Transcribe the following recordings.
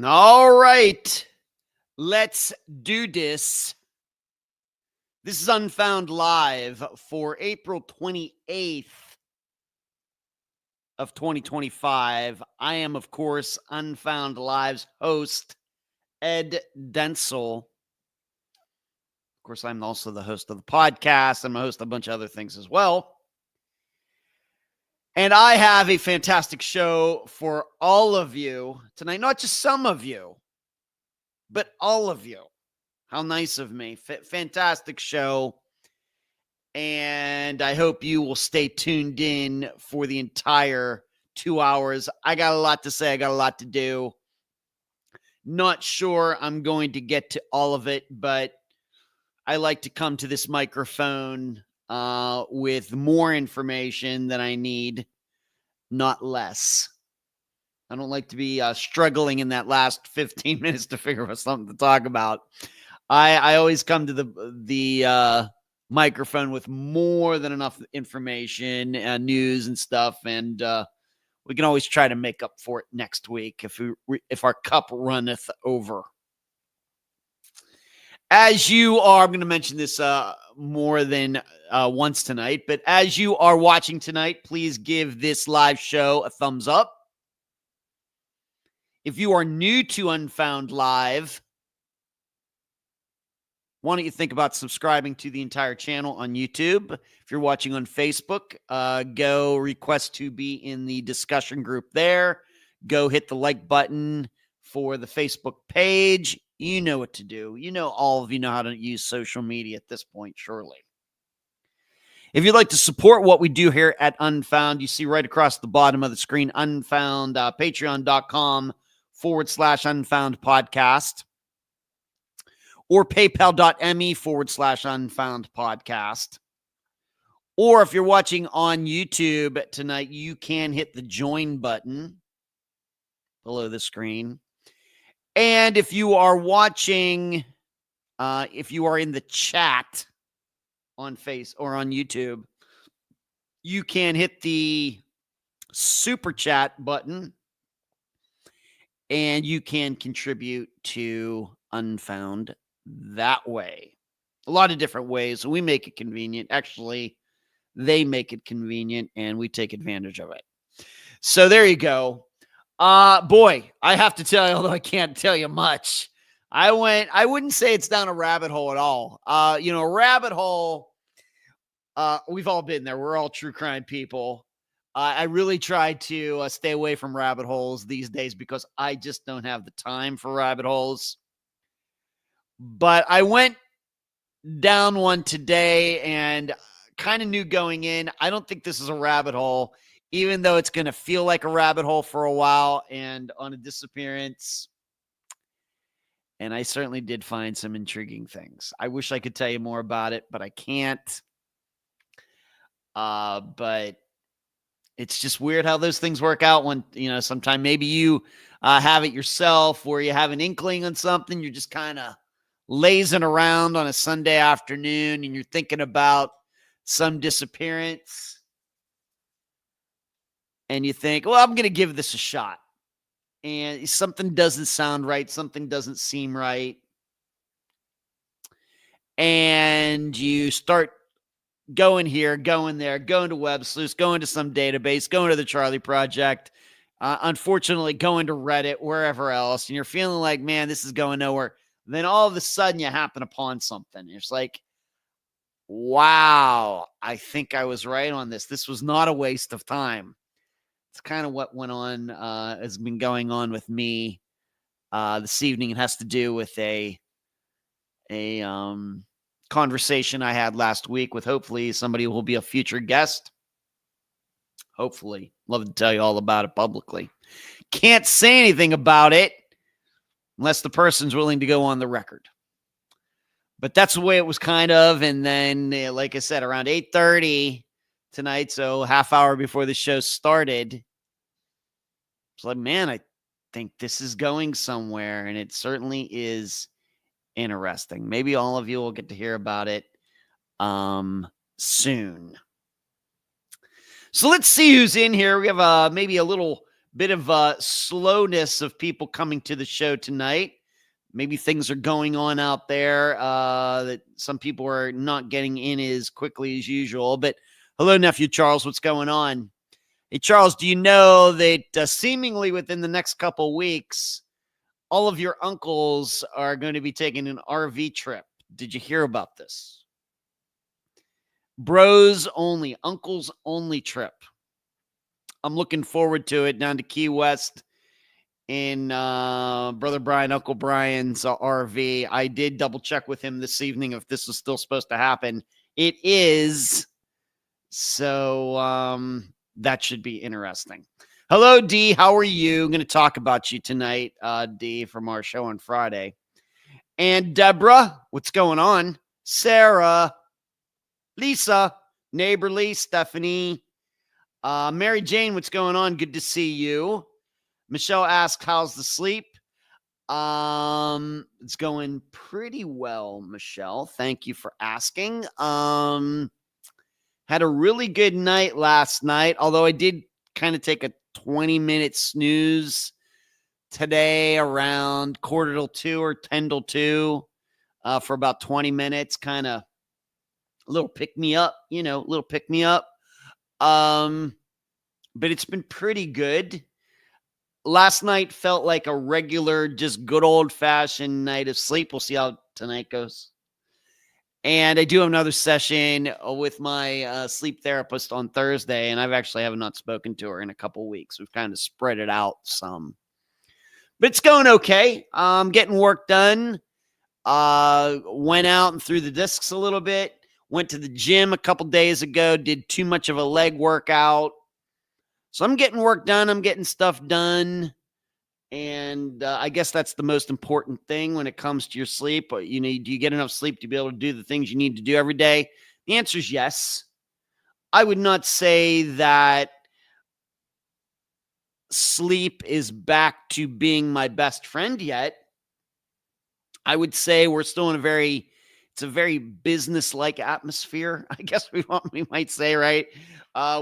All right, let's do this. This is Unfound Live for April 28th of 2025. I am, of course, Unfound Live's host, Ed Denzel. Of course, I'm also the host of the podcast. I'm a host of a bunch of other things as well. And I have a fantastic show for all of you tonight, not just some of you, but all of you. How nice of me. Fantastic show. And I hope you will stay tuned in for the entire 2 hours. I got a lot to say. I got a lot to do. Not sure I'm going to get to all of it, but I like to come to this microphone with more information than I need, not less. I don't like to be struggling in that last 15 minutes to figure out something to talk about. I always come to the microphone with more than enough information and news and stuff, and we can always try to make up for it next week if our cup runneth over. As you are, I'm going to mention this more than once tonight, but as you are watching tonight, please give this live show a thumbs up. If you are new to Unfound Live, why don't you think about subscribing to the entire channel on YouTube? If you're watching on Facebook, go request to be in the discussion group there. Go hit the like button for the Facebook page. You know what to do. All of you know how to use social media at this point, surely. If you'd like to support what we do here at Unfound, you see right across the bottom of the screen, Unfound, patreon.com/Unfound podcast. Or paypal.me/Unfound podcast. Or if you're watching on YouTube tonight, you can hit the join button below the screen. And if you are watching, if you are in the chat on Face or on YouTube, you can hit the super chat button and you can contribute to Unfound that way. A lot of different ways. We make it convenient. Actually, they make it convenient and we take advantage of it. So there you go. Boy, I have to tell you, although I can't tell you much, I wouldn't say it's down a rabbit hole at all. Rabbit hole, we've all been there. We're all true crime people. I really try to stay away from rabbit holes these days because I just don't have the time for rabbit holes. But I went down one today and kind of knew going in, I don't think this is a rabbit hole, even though it's going to feel like a rabbit hole for a while and on a disappearance. And I certainly did find some intriguing things. I wish I could tell you more about it, but I can't. But it's just weird how those things work out when, sometime maybe you have it yourself or you have an inkling on something. You're just kind of lazing around on a Sunday afternoon and you're thinking about some disappearance and you think, well, I'm going to give this a shot. And something doesn't sound right. Something doesn't seem right. And you start going here, going there, going to Web Sleuths, going to some database, going to the Charlie Project, unfortunately going to Reddit, wherever else. And you're feeling like, man, this is going nowhere. Then all of a sudden you happen upon something. It's like, wow, I think I was right on this. This was not a waste of time. It's kind of what went on, has been going on with me this evening. It has to do with a conversation I had last week with hopefully somebody who will be a future guest. Hopefully. Love to tell you all about it publicly. Can't say anything about it unless the person's willing to go on the record. But that's the way it was kind of. And then, like I said, around 8:30 tonight, so half hour before the show started, it's like, man, I think this is going somewhere. And it certainly is interesting. Maybe all of you will get to hear about it soon. So let's see who's in here. We have maybe a little bit of slowness of people coming to the show tonight. Maybe things are going on out there that some people are not getting in as quickly as usual. But hello, nephew Charles. What's going on? Hey, Charles, do you know that seemingly within the next couple weeks, all of your uncles are going to be taking an RV trip? Did you hear about this? Bros only, uncles only trip. I'm looking forward to it, down to Key West in Brother Brian, Uncle Brian's RV. I did double check with him this evening if this was still supposed to happen. It is. So that should be interesting. Hello, D. How are you? I'm going to talk about you tonight, D, from our show on Friday. And Deborah, what's going on? Sarah, Lisa, Neighborly, Stephanie, Mary Jane, what's going on? Good to see you. Michelle asks, how's the sleep? It's going pretty well, Michelle. Thank you for asking. Had a really good night last night, although I did kind of take a 20-minute snooze today around 1:45 or 1:50 for about 20 minutes, kind of a little pick me up, little pick me up. But it's been pretty good. Last night felt like a regular, just good old-fashioned night of sleep. We'll see how tonight goes. And I do have another session with my sleep therapist on Thursday, and have not spoken to her in a couple weeks. We've kind of spread it out some. But it's going okay. I'm getting work done. Went out and threw the discs a little bit. Went to the gym a couple days ago. Did too much of a leg workout. So I'm getting work done. I'm getting stuff done. And I guess that's the most important thing when it comes to your sleep. Do you get enough sleep to be able to do the things you need to do every day? The answer is yes. I would not say that sleep is back to being my best friend yet. I would say we're still in it's a very business-like atmosphere, I guess we might say, right?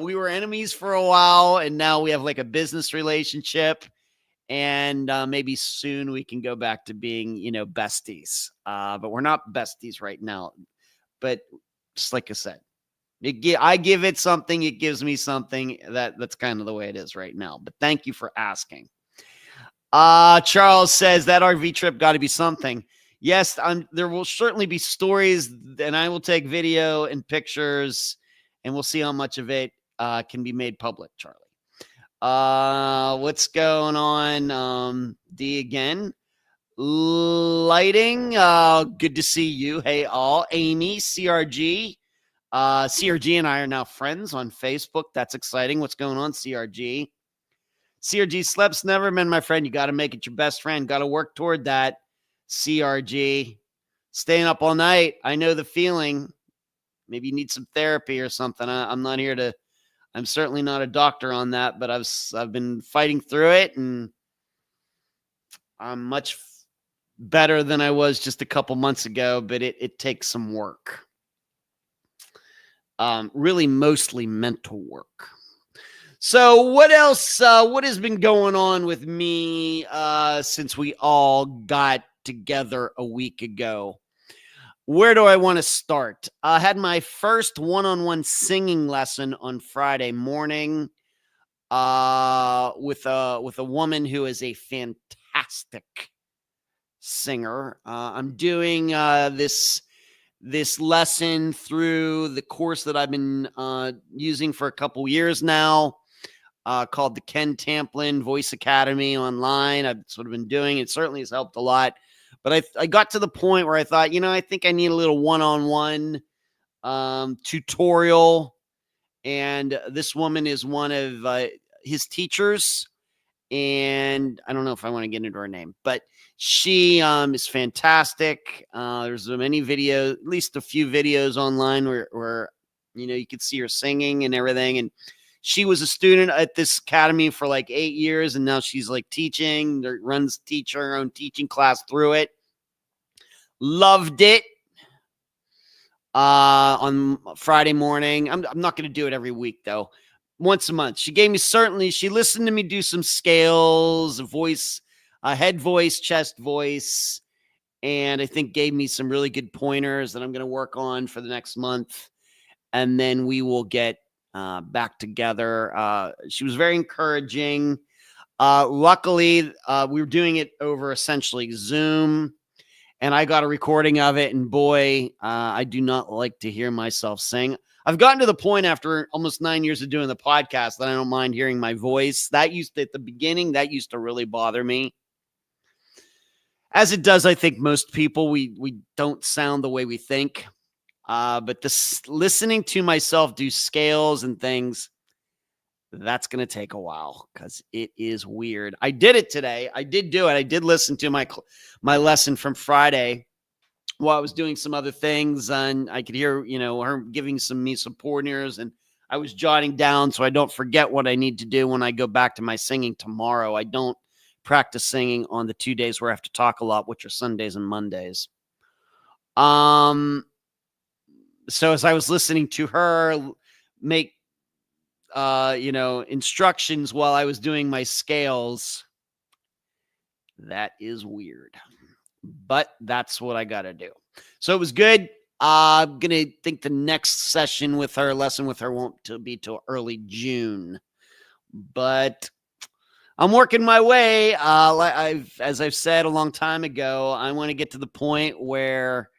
We were enemies for a while, and now we have like a business relationship. And maybe soon we can go back to being, besties. But we're not besties right now. But just like I said, I give it something, it gives me something. That's kind of the way it is right now. But thank you for asking. Charles says that RV trip got to be something. Yes, there will certainly be stories, and I will take video and pictures, and we'll see how much of it can be made public, Charlie. What's going on? D again. Lighting. Good to see you. Hey, all. Amy, CRG. CRG and I are now friends on Facebook. That's exciting. What's going on, CRG? CRG, slep's never been my friend. You got to make it your best friend. Got to work toward that. CRG. Staying up all night. I know the feeling. Maybe you need some therapy or something. I'm not here to. I'm certainly not a doctor on that, but I've been fighting through it, and I'm much better than I was just a couple months ago, but it takes some work. Really mostly mental work. So what else? What has been going on with me since we all got together a week ago? Where do I want to start? I had my first one-on-one singing lesson on Friday morning with a woman who is a fantastic singer. I'm doing this lesson through the course that I've been using for a couple years now, called the Ken Tamplin Voice Academy online. I've sort of been doing it. Certainly has helped a lot. But I got to the point where I thought, I think I need a little one-on-one tutorial. And this woman is one of his teachers. And I don't know if I want to get into her name, but she is fantastic. There's many videos, at least a few videos online where you could see her singing and everything. And she was a student at this academy for like 8 years, and now she's like teaching, teach her own teaching class through it. Loved it. On Friday morning. I'm not going to do it every week though. once a month. She gave me she listened to me do some scales, voice, head voice, chest voice, and I think gave me some really good pointers that I'm going to work on for the next month. And then we will get back together. She was very encouraging. Luckily, we were doing it over essentially Zoom, and I got a recording of it. And boy, I do not like to hear myself sing. I've gotten to the point after almost 9 years of doing the podcast that I don't mind hearing my voice. That used to, at the beginning, that used to really bother me. As it does, I think most people, we don't sound the way we think. But this listening to myself do scales and things, that's going to take a while because it is weird. I did it today. I did do it. I did listen to my lesson from Friday while I was doing some other things, and I could hear, her giving me some pointers, and I was jotting down so I don't forget what I need to do when I go back to my singing tomorrow. I don't practice singing on the 2 days where I have to talk a lot, which are Sundays and Mondays. So as I was listening to her make instructions while I was doing my scales, that is weird, but that's what I got to do. So it was good. I'm going to think the next lesson with her won't be till early June, but I'm working my way. As I've said a long time ago, I want to get to the point where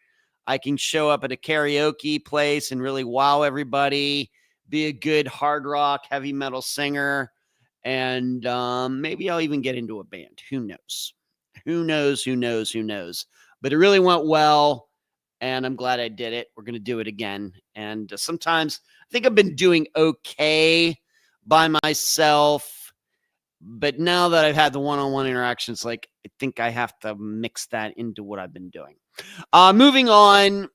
I can show up at a karaoke place and really wow everybody, be a good hard rock, heavy metal singer, and maybe I'll even get into a band. Who knows? Who knows? But it really went well, and I'm glad I did it. We're going to do it again. And sometimes I think I've been doing okay by myself, but now that I've had the one-on-one interactions, I think I have to mix that into what I've been doing. Moving on.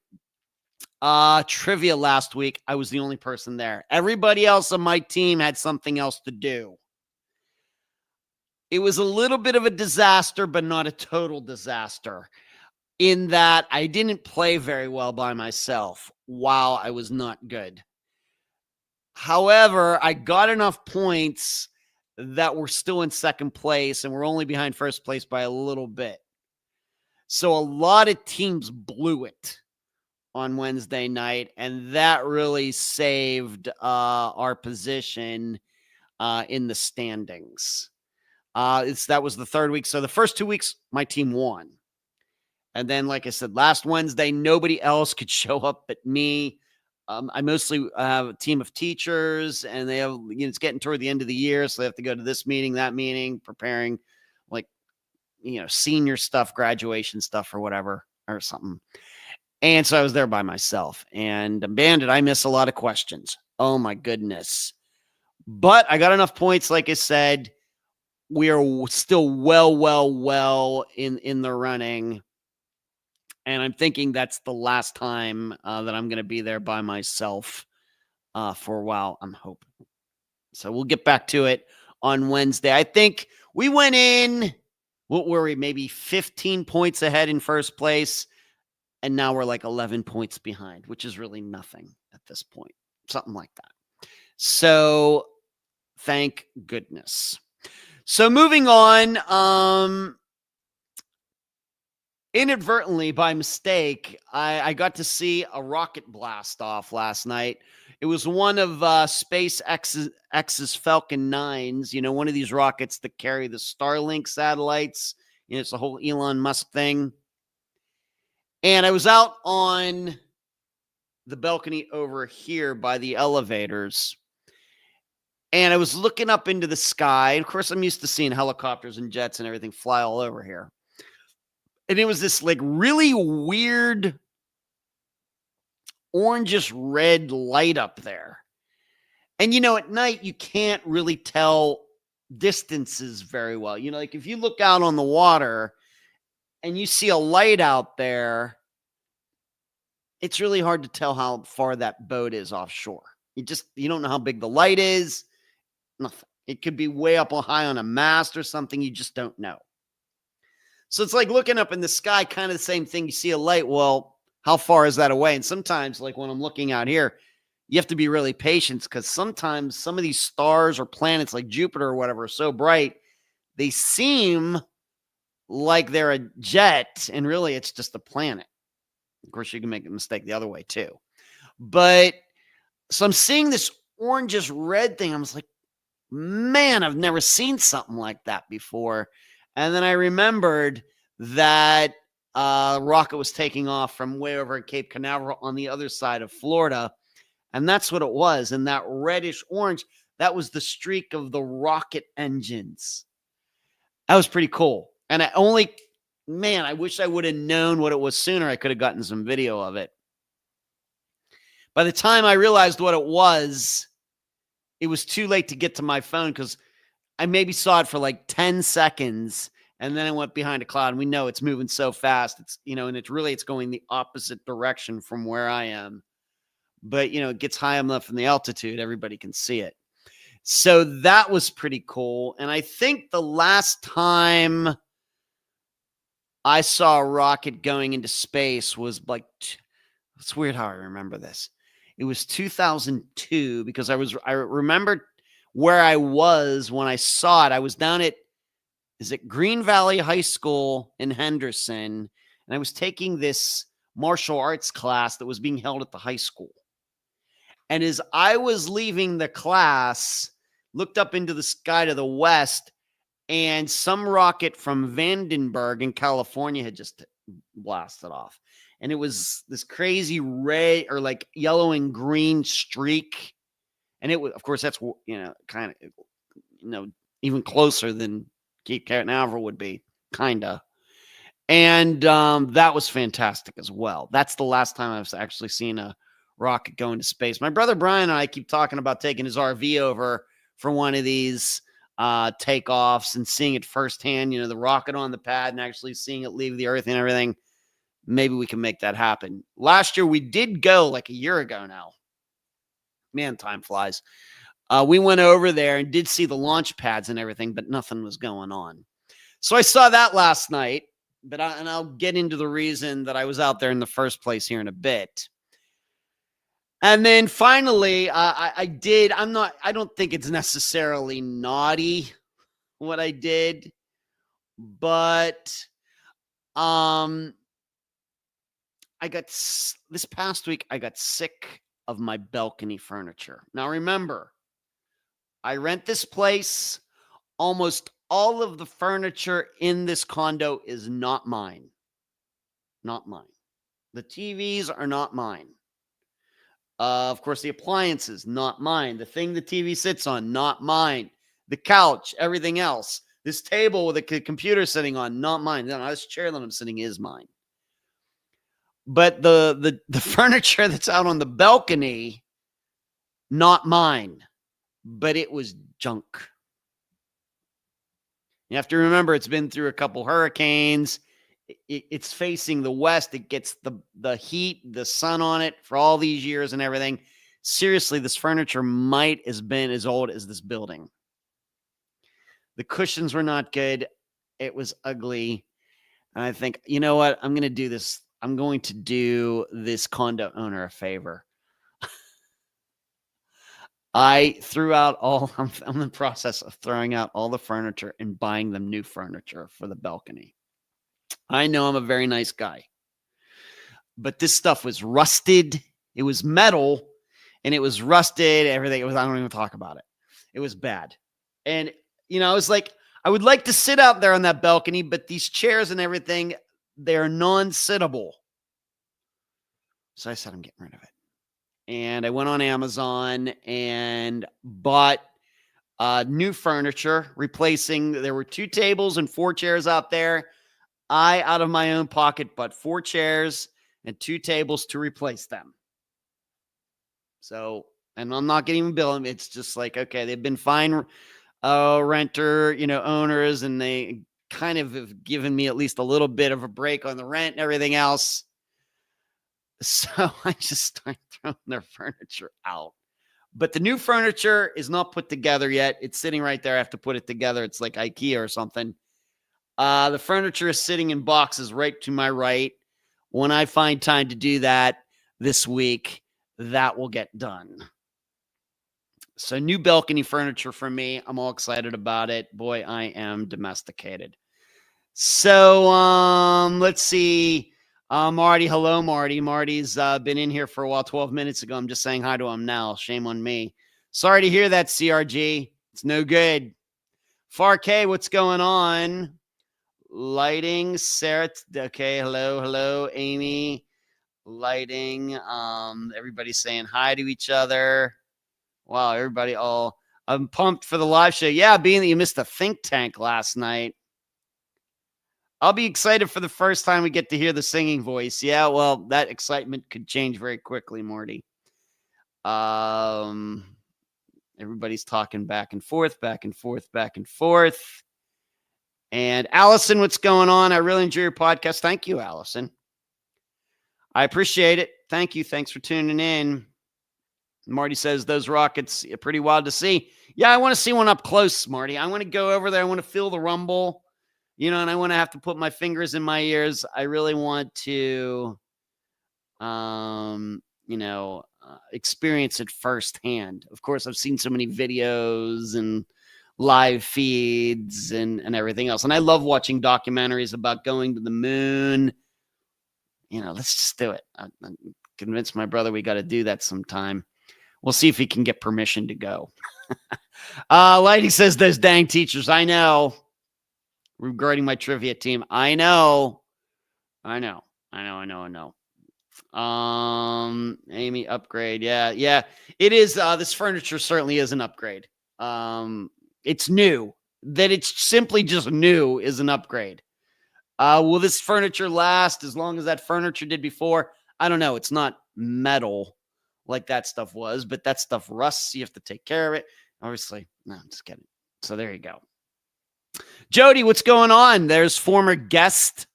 Trivia last week, I was the only person there. Everybody else on my team had something else to do. It was a little bit of a disaster, but not a total disaster, in that I didn't play very well by myself while I was not good. However, I got enough points that we're still in second place, and we're only behind first place by a little bit. So a lot of teams blew it on Wednesday night, and that really saved our position in the standings. That was the third week. So the first 2 weeks, my team won. And then, like I said, last Wednesday, nobody else could show up but me. I mostly have a team of teachers, and they have, it's getting toward the end of the year, so they have to go to this meeting, that meeting, preparing senior stuff, graduation stuff, or whatever, or something. And so I was there by myself. And Bandit, I miss a lot of questions. Oh, my goodness. But I got enough points, like I said. We are still well in the running. And I'm thinking that's the last time that I'm going to be there by myself for a while, I'm hoping. So we'll get back to it on Wednesday. I think we went in, what were we, maybe 15 points ahead in first place. And now we're 11 points behind, which is really nothing at this point. Something like that. So thank goodness. So moving on, inadvertently, by mistake, I got to see a rocket blast off last night. It was one of SpaceX's Falcon 9s, one of these rockets that carry the Starlink satellites. It's the whole Elon Musk thing. And I was out on the balcony over here by the elevators, and I was looking up into the sky. Of course, I'm used to seeing helicopters and jets and everything fly all over here. And it was this really weird orangish red light up there. And, at night, you can't really tell distances very well. If you look out on the water and you see a light out there, it's really hard to tell how far that boat is offshore. You don't know how big the light is. Nothing. It could be way up high on a mast or something. You just don't know. So it's like looking up in the sky, kind of the same thing. You see a light. Well, how far is that away? And sometimes, when I'm looking out here, you have to be really patient because sometimes some of these stars or planets like Jupiter or whatever are so bright, they seem like they're a jet, and really it's just a planet. Of course, you can make a mistake the other way too. But so I'm seeing this orangish red thing. I was like, man, I've never seen something like that before. And then I remembered that rocket was taking off from way over at Cape Canaveral on the other side of Florida. And that's what it was. And that reddish orange, that was the streak of the rocket engines. That was pretty cool. And I wish I would have known what it was sooner. I could have gotten some video of it. By the time I realized what it was too late to get to my phone because I maybe saw it for like 10 seconds and then it went behind a cloud. And we know it's moving so fast. It's, and it's going the opposite direction from where I am. But, it gets high enough in the altitude, everybody can see it. So that was pretty cool. And I think the last time I saw a rocket going into space was like, it's weird how I remember this. It was 2002 because I remembered where I was when I saw it. I was down at, Green Valley High School in Henderson, and I was taking this martial arts class that was being held at the high school. And as I was leaving the class, looked up into the sky to the west, and some rocket from Vandenberg in California had just blasted off. And it was this crazy red or like yellow and green streak. And it was, of course, that's, kind of, even closer than Cape Canaveral would be, kind of. And that was fantastic as well. That's the last time I've actually seen a rocket go into space. My brother Brian and I keep talking about taking his RV over for one of these takeoffs and seeing it firsthand, the rocket on the pad and actually seeing it leave the earth and everything. Maybe we can make that happen. Last year, we did go like a year ago now. Man, time flies. We went over there and did see the launch pads and everything, but nothing was going on. So I saw that last night, and I'll get into the reason that I was out there in the first place here in a bit. And then finally, I don't think it's necessarily naughty what I did, but this past week, I got sick of my balcony furniture. Now, remember, I rent this place. Almost all of the furniture in this condo is not mine. Not mine. The TVs are not mine. Of course, the appliances, not mine. The thing the TV sits on, not mine. The couch, everything else. This table with a computer sitting on, not mine. No, this chair that I'm sitting is mine. But the furniture that's out on the balcony, not mine. But it was junk. You have to remember, it's been through a couple hurricanes. It's facing the west. It gets the heat, the sun on it for all these years and everything. Seriously, this furniture might have been as old as this building. The cushions were not good. It was ugly. And I think, you know what? I'm going to do this. I'm going to do this condo owner a favor. I'm in the process of throwing out all the furniture and buying them new furniture for the balcony. I know I'm a very nice guy, but this stuff was rusted. It was metal and it was rusted. Everything. I don't even talk about it. It was bad. And, I was like, I would like to sit out there on that balcony, but these chairs and everything, they're non-sittable. So I said, I'm getting rid of it. And I went on Amazon and bought new furniture, there were 2 tables and 4 chairs out there. I, out of my own pocket, bought 4 chairs and 2 tables to replace them. So, and I'm not getting a bill. It's just like, okay, they've been fine renter, owners, and they kind of have given me at least a little bit of a break on the rent and everything else. So I just started throwing their furniture out. But the new furniture is not put together yet. It's sitting right there. I have to put it together. It's like IKEA or something. The furniture is sitting in boxes right to my right. When I find time to do that this week, that will get done. So new balcony furniture for me. I'm all excited about it. Boy, I am domesticated. So let's see. Marty, hello, Marty. Marty's been in here for a while, 12 minutes ago. I'm just saying hi to him now. Shame on me. Sorry to hear that, CRG. It's no good. Far K, what's going on? Lighting, Sarah. Okay, hello, Amy. Lighting. Everybody's saying hi to each other. Wow, everybody all. I'm pumped for the live show. Yeah, being that you missed the think tank last night. I'll be excited for the first time we get to hear the singing voice. Yeah, well, that excitement could change very quickly, Morty. Everybody's talking back and forth. And Allison, what's going on? I really enjoy your podcast. Thank you, Allison. I appreciate it. Thank you. Thanks for tuning in. Marty says those rockets are pretty wild to see. Yeah, I want to see one up close, Marty. I want to go over there. I want to feel the rumble. And I want to have to put my fingers in my ears. I really want to, experience it firsthand. Of course, I've seen so many videos and live feeds and everything else. And I love watching documentaries about going to the moon. Let's just do it. I'm convinced my brother we got to do that sometime. We'll see if he can get permission to go. Lighty says those dang teachers. I know. Regarding my trivia team. I know. Amy, upgrade. Yeah. It is. This furniture certainly is an upgrade. It's new. That it's simply just new is an upgrade. Will this furniture last as long as that furniture did before? I don't know. It's not metal like that stuff was, but that stuff rusts. You have to take care of it. Obviously, no, I'm just kidding. So there you go. Jody, what's going on? There's former guest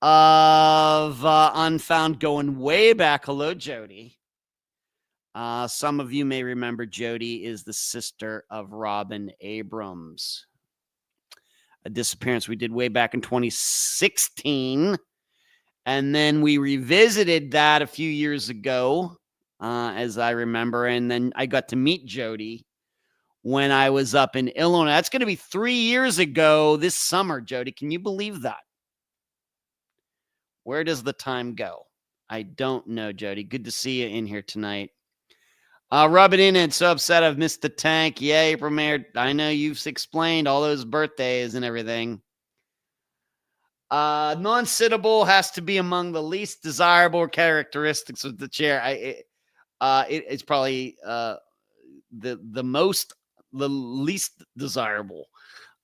of Unfound going way back. Hello, Jody. Some of you may remember Jody is the sister of Robin Abrams. A disappearance we did way back in 2016. And then we revisited that a few years ago, as I remember. And then I got to meet Jody when I was up in Illinois. That's going to be 3 years ago this summer, Jody. Can you believe that? Where does the time go? I don't know, Jody. Good to see you in here tonight. Rub it in and so upset I've missed the tank. Yeah, April Mayor. I know you've explained all those birthdays and everything. Non-sittable has to be among the least desirable characteristics of the chair. It's probably the least desirable.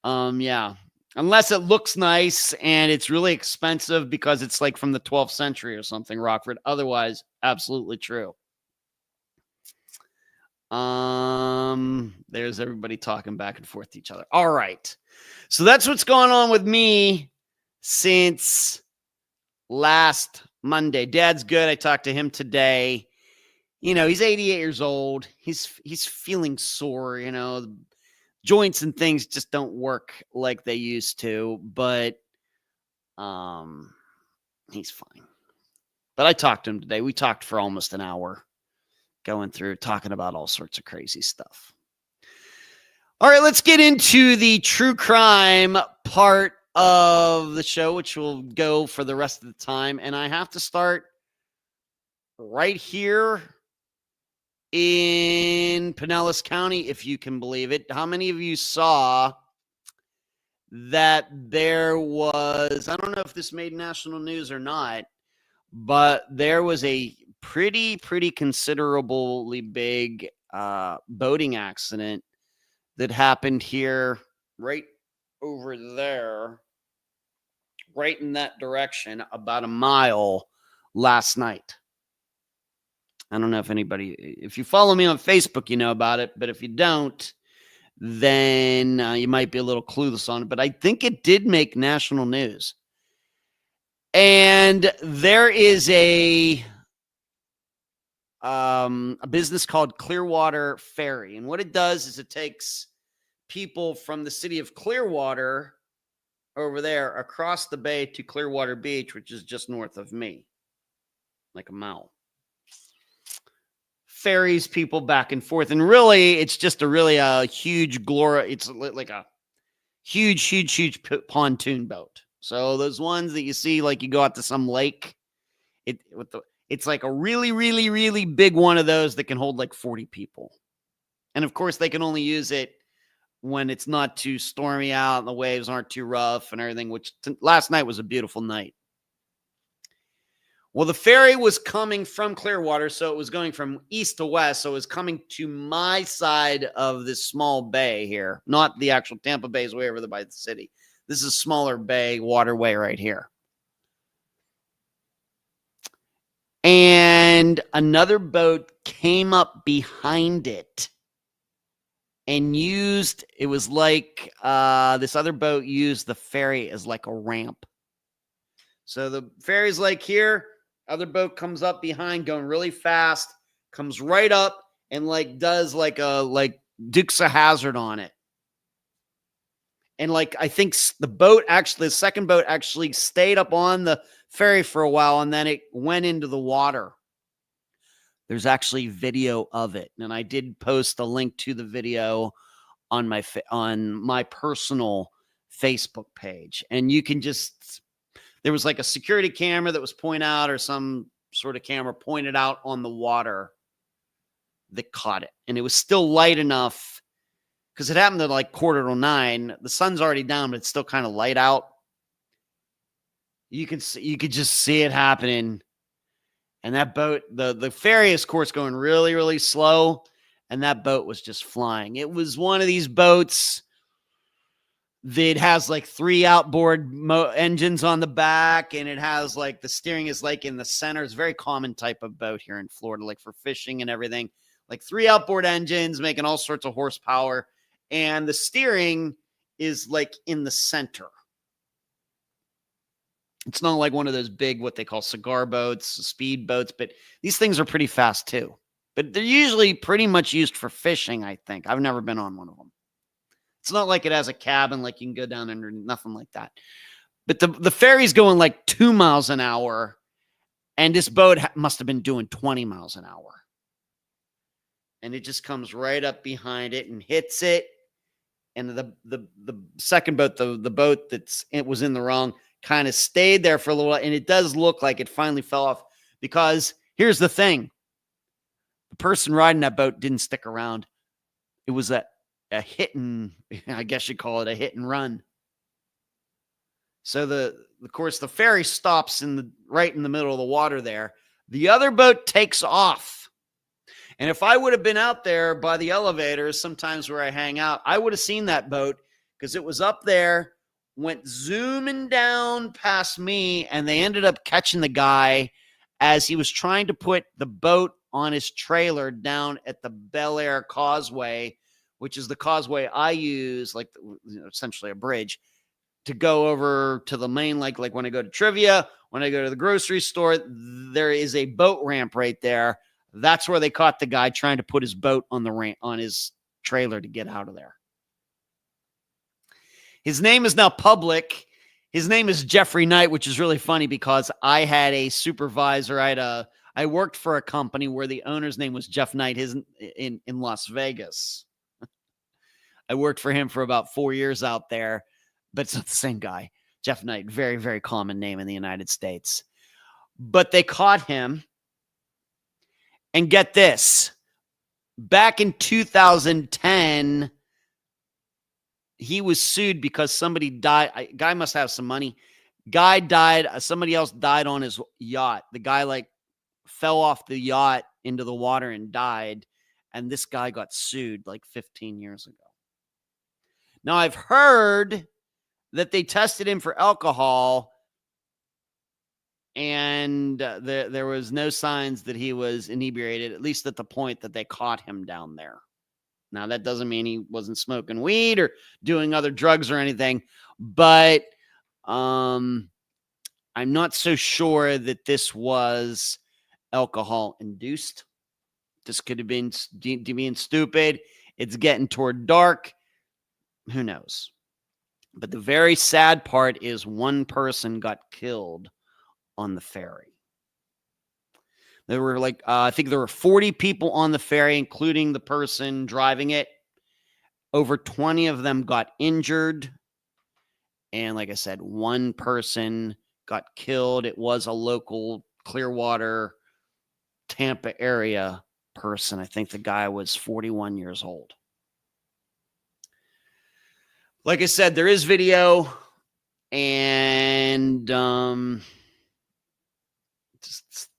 Yeah. Unless it looks nice and it's really expensive because it's like from the 12th century or something, Rockford. Otherwise, absolutely true. There's everybody talking back and forth to each other. All right. So that's what's going on with me since last Monday. Dad's good. I talked to him today. He's 88 years old. He's feeling sore, joints and things just don't work like they used to, but he's fine. But I talked to him today. We talked for almost an hour, going through, talking about all sorts of crazy stuff. All right, let's get into the true crime part of the show, which will go for the rest of the time. And I have to start right here in Pinellas County, if you can believe it. How many of you saw that there was, I don't know if this made national news or not, but there was a pretty considerably big boating accident that happened here right over there, right in that direction, about a mile last night. I don't know if you follow me on Facebook, you know about it, but if you don't, then you might be a little clueless on it. But I think it did make national news. And there is a business called Clearwater Ferry. And what it does is it takes people from the city of Clearwater over there across the bay to Clearwater Beach, which is just north of me, like a mile. ferries people back and forth. And really, it's just a huge it's like a huge pontoon boat. So those ones that you see, like you go out to some lake, it's like a really big one of those that can hold like 40 people. And of course, they can only use it when it's not too stormy out and the waves aren't too rough and everything, which last night was a beautiful night. Well, the ferry was coming from Clearwater, so it was going from east to west. So it was coming to my side of this small bay here, not the actual Tampa Bay is way over there by the city. This is a smaller bay waterway right here. And another boat came up behind it and it was like this other boat used the ferry as like a ramp. So the ferry's like here. Other boat comes up behind going really fast, comes right up and like does like Dukes of Hazzard on it. And like, I think the second boat actually stayed up on the ferry for a while and then it went into the water. There's actually video of it. And I did post a link to the video on my personal Facebook page. And you can there was like a security camera that was pointed out or some sort of camera pointed out on the water that caught it. And it was still light enough because it happened at like 8:45. The sun's already down, but it's still kind of light out. You could just see it happening. And that boat, the ferry is, of course, going really slow. And that boat was just flying. It was one of these boats that has like 3 outboard engines on the back, and it has like the steering is like in the center. It's a very common type of boat here in Florida, like for fishing and everything. Like 3 outboard engines making all sorts of horsepower, and the steering is like in the center. It's not like one of those big, what they call cigar boats, speed boats, but these things are pretty fast too. But they're usually pretty much used for fishing, I think. I've never been on one of them. It's not like it has a cabin, like you can go down under, nothing like that. But the ferry's going like 2 miles an hour, and this boat must have been doing 20 miles an hour. And it just comes right up behind it and hits it. And the second boat, the boat it was in the wrong, kind of stayed there for a little while. And it does look like it finally fell off because here's the thing. The person riding that boat didn't stick around. It was a hit and, I guess you call it a hit and run. So of course the ferry stops right in the middle of the water there. The other boat takes off. And if I would have been out there by the elevators, sometimes where I hang out, I would have seen that boat because it was up there, went zooming down past me, and they ended up catching the guy as he was trying to put the boat on his trailer down at the Bel Air Causeway, which is the causeway I use, like essentially a bridge, to go over to the main lake. Like when I go to trivia, when I go to the grocery store, there is a boat ramp right there. That's where they caught the guy trying to put his boat on the ramp on his trailer to get out of there. His name is now public. His name is Jeffrey Knight, which is really funny because I had a supervisor. I worked for a company where the owner's name was Jeff Knight, in Las Vegas. I worked for him for about 4 years out there, but it's not the same guy. Jeff Knight, very, very common name in the United States. But they caught him. And get this, back in 2010, he was sued because somebody died. Guy must have some money. Guy died. Somebody else died on his yacht. The guy like fell off the yacht into the water and died. And this guy got sued like 15 years ago. Now, I've heard that they tested him for alcohol and there was no signs that he was inebriated, at least at the point that they caught him down there. Now, that doesn't mean he wasn't smoking weed or doing other drugs or anything, but I'm not so sure that this was alcohol induced. This could have been being stupid. It's getting toward dark. Who knows? But the very sad part is one person got killed on the ferry. There were like, I think there were 40 people on the ferry, including the person driving it. Over 20 of them got injured. And like I said, one person got killed. It was a local Clearwater, Tampa area person. I think the guy was 41 years old. Like I said, there is video, and it's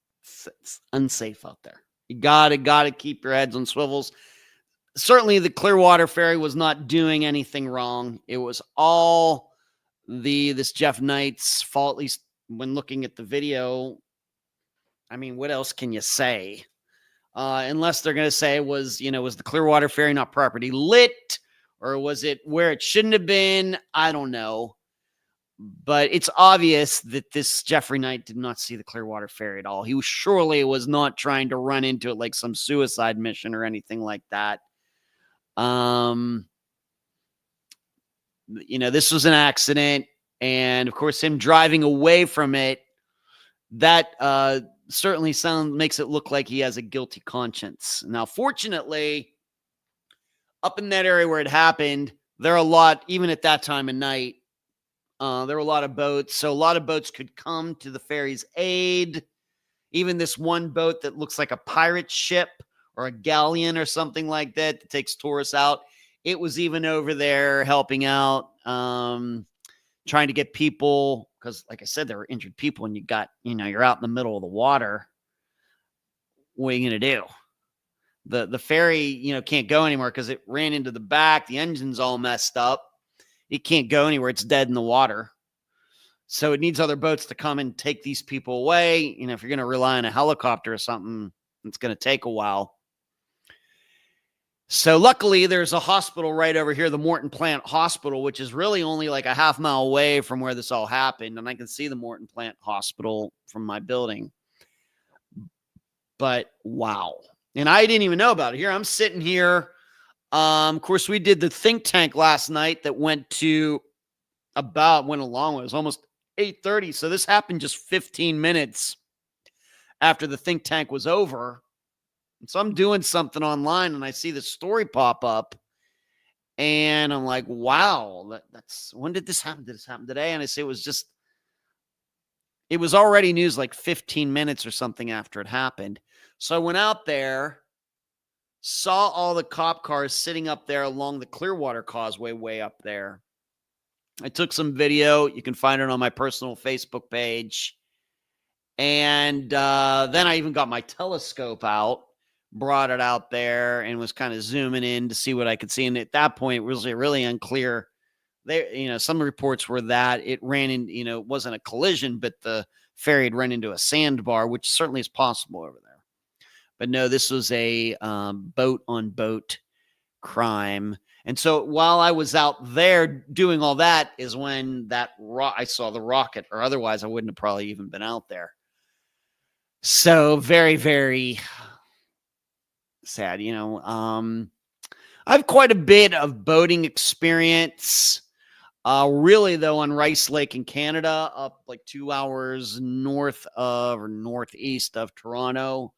unsafe out there. You gotta keep your heads on swivels. Certainly, the Clearwater ferry was not doing anything wrong. It was all this Jeff Knight's fault, at least when looking at the video. I mean, what else can you say? Unless they're going to say was the Clearwater ferry not properly lit, or was it where it shouldn't have been? I don't know. But it's obvious that this Jeffrey Knight did not see the Clearwater ferry at all. He surely was not trying to run into it like some suicide mission or anything like that. This was an accident. And of course, him driving away from it, that certainly makes it look like he has a guilty conscience. Now, fortunately, up in that area where it happened, there are a lot, even at that time of night, there were a lot of boats. So a lot of boats could come to the ferry's aid. Even this one boat that looks like a pirate ship or a galleon or something like that takes tourists out. It was even over there helping out, trying to get people, because like I said, there were injured people, and you're out in the middle of the water. What are you going to do? The ferry, can't go anymore because it ran into the back. The engine's all messed up. It can't go anywhere. It's dead in the water. So it needs other boats to come and take these people away. If you're going to rely on a helicopter or something, it's going to take a while. So luckily, there's a hospital right over here, the Morton Plant Hospital, which is really only like a half mile away from where this all happened. And I can see the Morton Plant Hospital from my building. But wow. And I didn't even know about it. Here, I'm sitting here. Of course, we did the think tank last night that went along. It was almost 8:30. So this happened just 15 minutes after the think tank was over. And so I'm doing something online, and I see the story pop up, and I'm like, wow, that's when did this happen? Did this happen today? And I say it was already news like 15 minutes or something after it happened. So I went out there, saw all the cop cars sitting up there along the Clearwater Causeway way up there. I took some video. You can find it on my personal Facebook page. And then I even got my telescope out, brought it out there, and was kind of zooming in to see what I could see. And at that point, it was really unclear. Some reports were that it ran in, it wasn't a collision, but the ferry had run into a sandbar, which certainly is possible over there. But no, this was a boat-on-boat crime. And so while I was out there doing all that is when I saw the rocket, or otherwise I wouldn't have probably even been out there. So very, very sad. I have quite a bit of boating experience. Really, though, on Rice Lake in Canada, up like 2 hours north of or northeast of Toronto.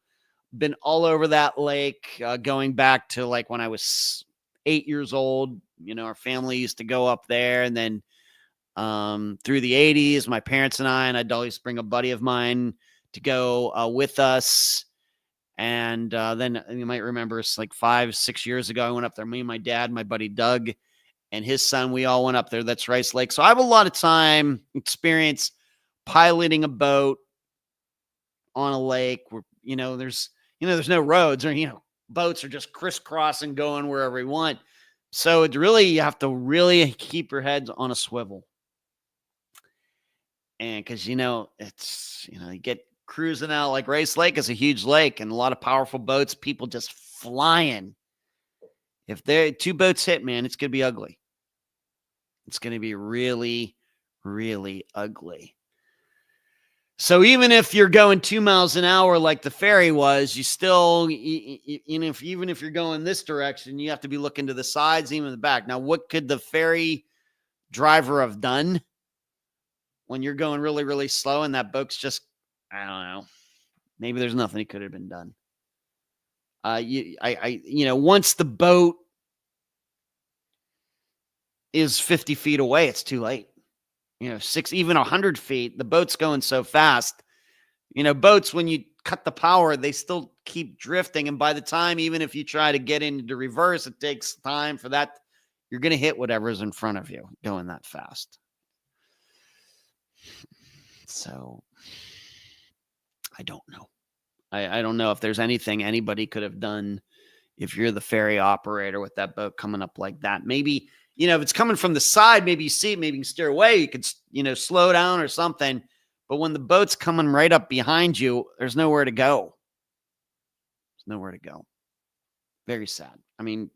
Been all over that lake, going back to like when I was 8 years old. Our family used to go up there, and then through the 80s, my parents and I'd always bring a buddy of mine to go with us. And then you might remember it's like 5-6 years ago, I went up there, me and my dad, my buddy Doug, and his son, we all went up there. That's Rice Lake. So I have a lot of experience piloting a boat on a lake where, there's no roads, or, boats are just crisscrossing, going wherever you want. So you have to really keep your heads on a swivel. And because, it's, you get cruising out, like Rice Lake is a huge lake and a lot of powerful boats, people just flying. If two boats hit, man, it's going to be ugly. It's going to be really, really ugly. So even if you're going 2 miles an hour like the ferry was, you still, even if you're going this direction, you have to be looking to the sides, even the back. Now, what could the ferry driver have done when you're going really, really slow and that boat's just, I don't know, Maybe there's nothing that could have been done. Once the boat is 50 feet away, it's too late. even 100 feet, the boat's going so fast. Boats, when you cut the power, they still keep drifting. And by the time, even if you try to get into reverse, it takes time for that. You're going to hit whatever's in front of you going that fast. So I don't know. I don't know if there's anything anybody could have done if you're the ferry operator with that boat coming up like that. Maybe, if it's coming from the side, maybe you see it, maybe you can steer away. You could, slow down or something. But when the boat's coming right up behind you, there's nowhere to go. There's nowhere to go. Very sad. I mean,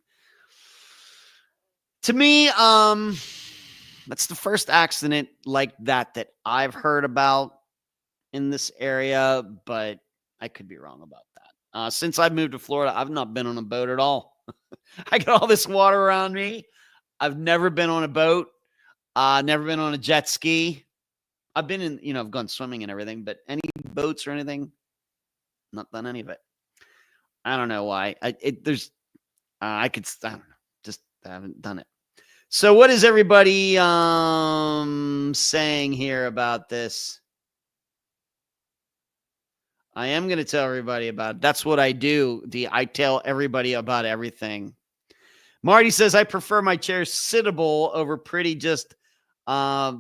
to me, that's the first accident like that I've heard about in this area, but I could be wrong about that. Since I've moved to Florida, I've not been on a boat at all. I got all this water around me. I've never been on a boat. Never been on a jet ski. I've been in, I've gone swimming and everything, but any boats or anything, not done any of it. I don't know why. I don't know, just haven't done it. So what is everybody saying here about this? I am going to tell everybody about it. That's what I do. I tell everybody about everything. Marty says, I prefer my chair sittable over pretty, just my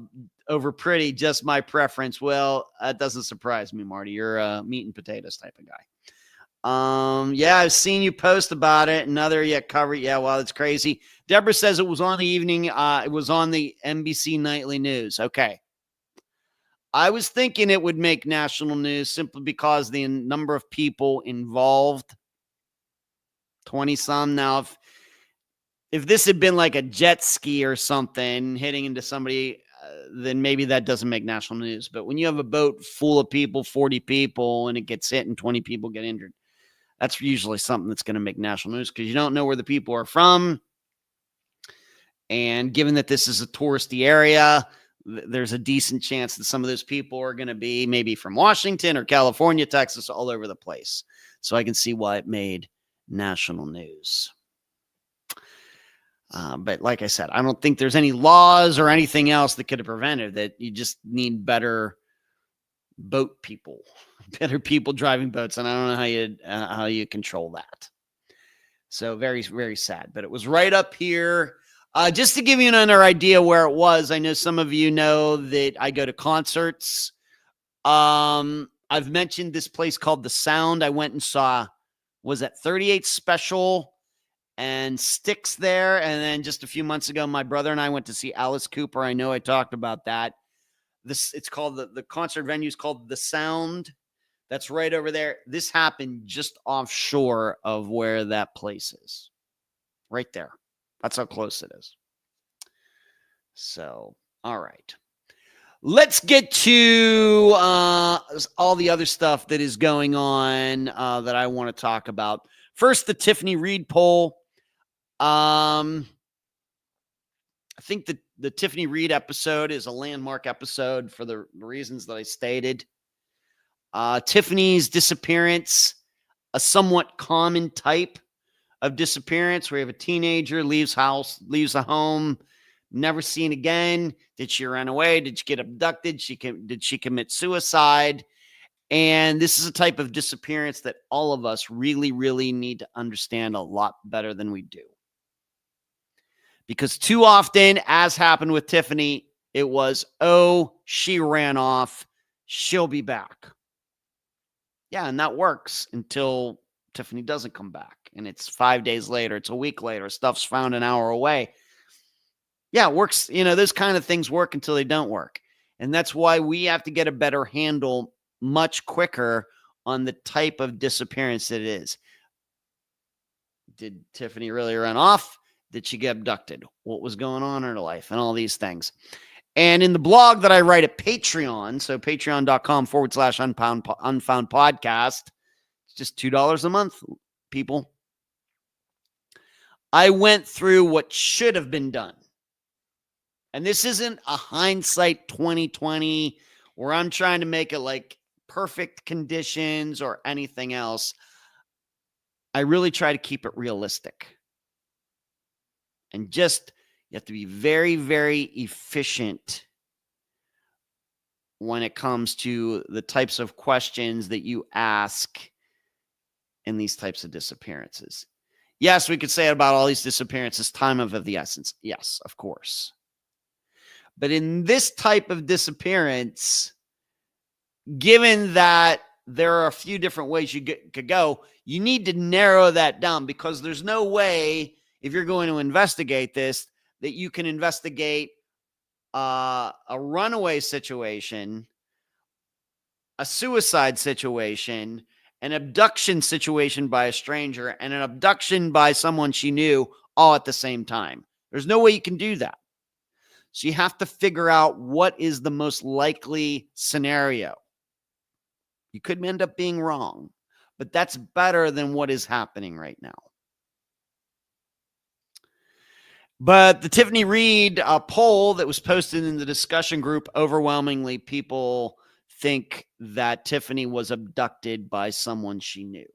preference. Well, that doesn't surprise me, Marty. You're a meat and potatoes type of guy. Yeah, I've seen you post about it. Another cover. Yeah, well, it's crazy. Deborah says it was on the evening. It was on the NBC Nightly News. Okay. I was thinking it would make national news simply because the number of people involved, 20 some. Now, if this had been like a jet ski or something hitting into somebody, then maybe that doesn't make national news. But when you have a boat full of people, 40 people, and it gets hit and 20 people get injured, that's usually something that's going to make national news because you don't know where the people are from. And given that this is a touristy area, there's a decent chance that some of those people are going to be maybe from Washington or California, Texas, all over the place. So I can see why it made national news. But like I said, I don't think there's any laws or anything else that could have prevented that. You just need better boat people, better people driving boats. And I don't know how you control that. So very, very sad, but it was right up here. Just to give you another idea where it was, I know some of you know that I go to concerts. I've mentioned this place called The Sound. I went and saw, was that 38 Special and Styx there. And then just a few months ago, my brother and I went to see Alice Cooper. I know I talked about that. It's called, the concert venue is called The Sound. That's right over there. This happened just offshore of where that place is. Right there. That's how close it is. So, all right. Let's get to all the other stuff that is going on that I want to talk about. First, the Tiffany Reid poll. I think the Tiffany Reid episode is a landmark episode for the reasons that I stated. Tiffany's disappearance, a somewhat common type of disappearance where you have a teenager, leaves the home, never seen again. Did she run away? Did she get abducted? Did she commit suicide? And this is a type of disappearance that all of us really, really need to understand a lot better than we do. Because too often, as happened with Tiffany, it was, oh, she ran off. She'll be back. Yeah, and that works until Tiffany doesn't come back. And it's 5 days later, it's a week later, stuff's found an hour away. Yeah, it works. Those kind of things work until they don't work. And that's why we have to get a better handle much quicker on the type of disappearance that it is. Did Tiffany really run off? Did she get abducted? What was going on in her life? And all these things. And in the blog that I write at Patreon, so patreon.com/Unfound podcast, it's just $2 a month, people. I went through what should have been done. And this isn't a hindsight 2020 where I'm trying to make it like perfect conditions or anything else. I really try to keep it realistic. And just, you have to be very, very efficient when it comes to the types of questions that you ask in these types of disappearances. Yes, we could say about all these disappearances, time of the essence. Yes, of course. But in this type of disappearance, given that there are a few different ways you could go, you need to narrow that down, because there's no way, if you're going to investigate this, that you can investigate a runaway situation, a suicide situation, an abduction situation by a stranger, and an abduction by someone she knew all at the same time. There's no way you can do that. So you have to figure out what is the most likely scenario. You could end up being wrong, but that's better than what is happening right now. But the Tiffany Reid poll that was posted in the discussion group, overwhelmingly people think that Tiffany was abducted by someone she knew.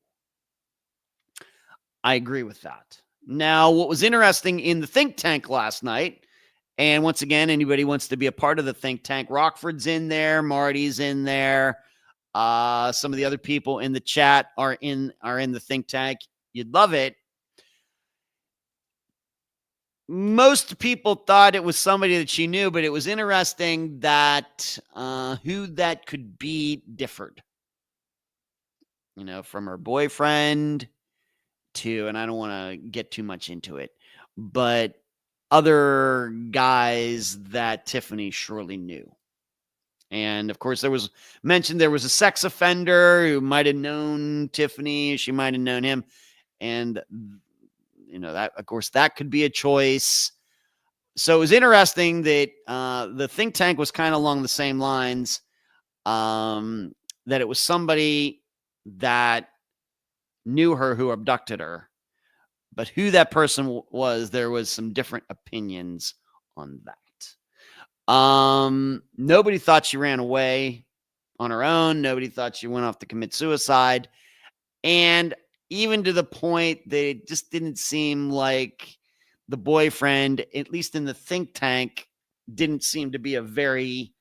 I agree with that. Now, what was interesting in the think tank last night, and once again, anybody wants to be a part of the think tank, Rockford's in there, Marty's in there, some of the other people in the chat are in the think tank. You'd love it. Most people thought it was somebody that she knew, but it was interesting that who that could be differed. You know, from her boyfriend to, and I don't want to get too much into it, but other guys that Tiffany surely knew. And of course, there was mentioned there was a sex offender who might have known Tiffany. She might have known him. And you know, that, of course, that could be a choice. So it was interesting that the think tank was kind of along the same lines, that it was somebody that knew her who abducted her. But who that person was, there was some different opinions on that. Nobody thought she ran away on her own. Nobody thought she went off to commit suicide. And even to the point that it just didn't seem like the boyfriend, at least in the think tank, didn't seem to be a very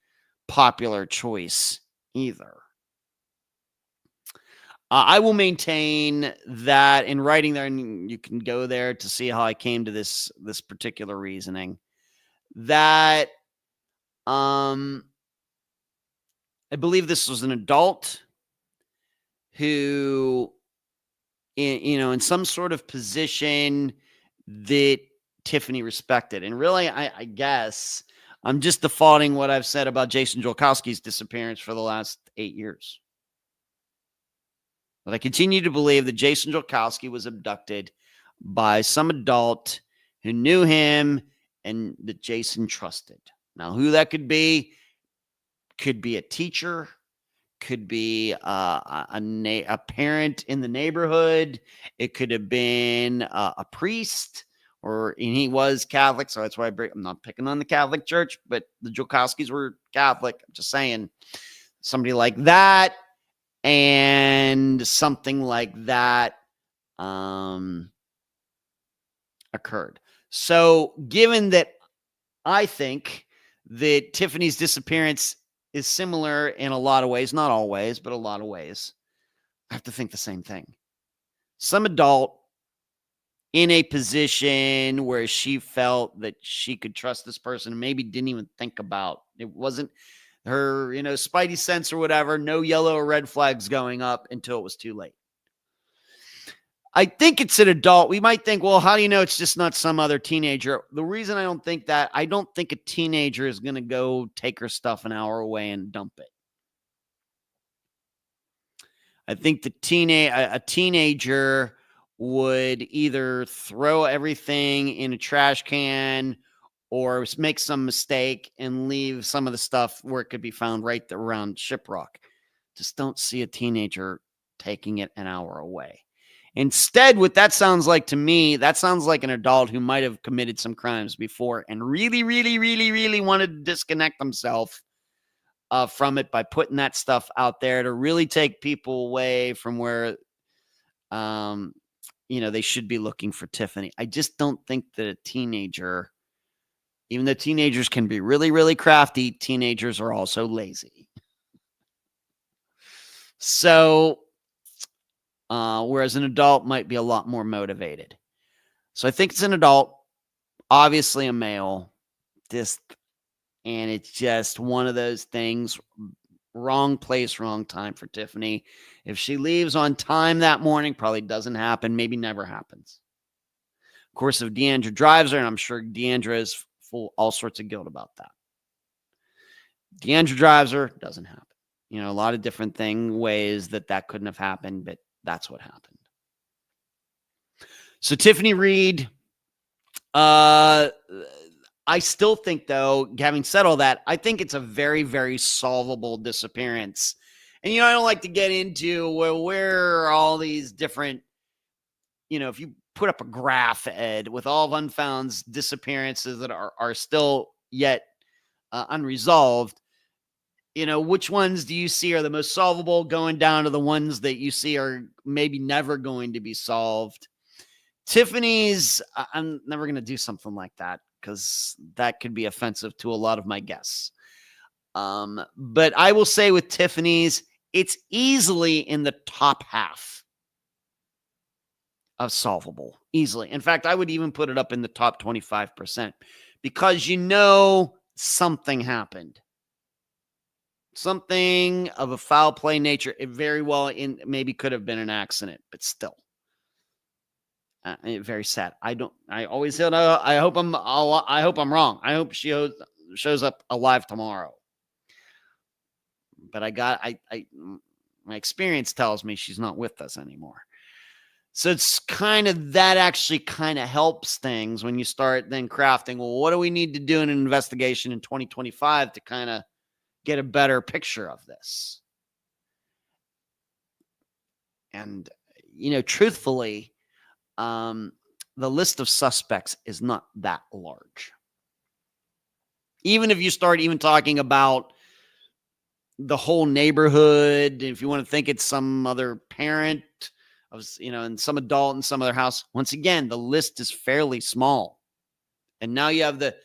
popular choice either. I will maintain that in writing there, and you can go there to see how I came to this particular reasoning, that I believe this was an adult who, in some sort of position that Tiffany respected. And really, I guess I'm just defaulting what I've said about Jason Jolkowski's disappearance for the last 8 years. But I continue to believe that Jason Jolkowski was abducted by some adult who knew him and that Jason trusted. Now, who that could be a teacher, could be a parent in the neighborhood. It could have been a priest, and he was Catholic, so that's why I'm not picking on the Catholic Church, but the Jolkowskis were Catholic. I'm just saying, somebody like that, and something like that occurred. So, given that I think that Tiffany's disappearance is similar in a lot of ways, not always, but a lot of ways, I have to think the same thing. Some adult in a position where she felt that she could trust this person and maybe didn't even think about it, wasn't her, spidey sense or whatever, no yellow or red flags going up until it was too late. I think it's an adult. We might think, well, how do you know it's just not some other teenager? The reason I don't think that, I don't think a teenager is going to go take her stuff an hour away and dump it. I think a teenager would either throw everything in a trash can or make some mistake and leave some of the stuff where it could be found right around Shiprock. Just don't see a teenager taking it an hour away. Instead, what that sounds like to me, that sounds like an adult who might have committed some crimes before and really, really, really, really wanted to disconnect himself from it by putting that stuff out there to really take people away from where, they should be looking for Tiffany. I just don't think that a teenager, even though teenagers can be really, really crafty, teenagers are also lazy. So, whereas an adult might be a lot more motivated. So I think it's an adult, obviously a male, and it's just one of those things, wrong place, wrong time for Tiffany. If she leaves on time that morning, probably doesn't happen, maybe never happens. Of course, if Deandra drives her, and I'm sure Deandra is full all sorts of guilt about that. Deandra drives her, doesn't happen. A lot of different ways that couldn't have happened, but that's what happened. So Tiffany Reid, I still think, though, having said all that, I think it's a very, very solvable disappearance. And, I don't like to get into where are all these different, if you put up a graph, Ed, with all of Unfound's disappearances that are still yet unresolved, which ones do you see are the most solvable, going down to the ones that you see are maybe never going to be solved? Tiffany's, I'm never going to do something like that because that could be offensive to a lot of my guests. But I will say with Tiffany's, it's easily in the top half of solvable. Easily. In fact, I would even put it up in the top 25% because something happened. Something of a foul play nature. It very well maybe could have been an accident, but still. Very sad. I always say, I hope I'm wrong. I hope she shows up alive tomorrow. But my experience tells me she's not with us anymore. So it's that actually kind of helps things when you start then crafting, well, what do we need to do in an investigation in 2025 to kind of get a better picture of this? And, truthfully, the list of suspects is not that large. Even if you start even talking about the whole neighborhood, if you want to think it's some other parent of, and some adult in some other house, once again, the list is fairly small. And now you have the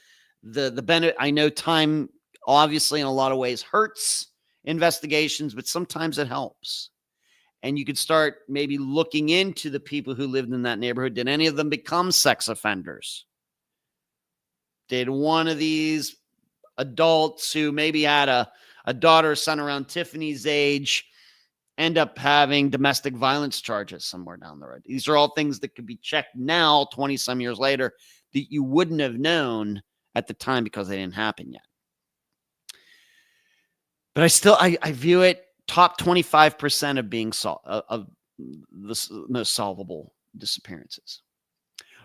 benefit. I know time obviously in a lot of ways hurts investigations, but sometimes it helps. And you could start maybe looking into the people who lived in that neighborhood. Did any of them become sex offenders? Did one of these adults who maybe had a daughter or son around Tiffany's age end up having domestic violence charges somewhere down the road? These are all things that could be checked now, 20 some years later, that you wouldn't have known at the time because they didn't happen yet. But I view it top 25% of being of the most solvable disappearances.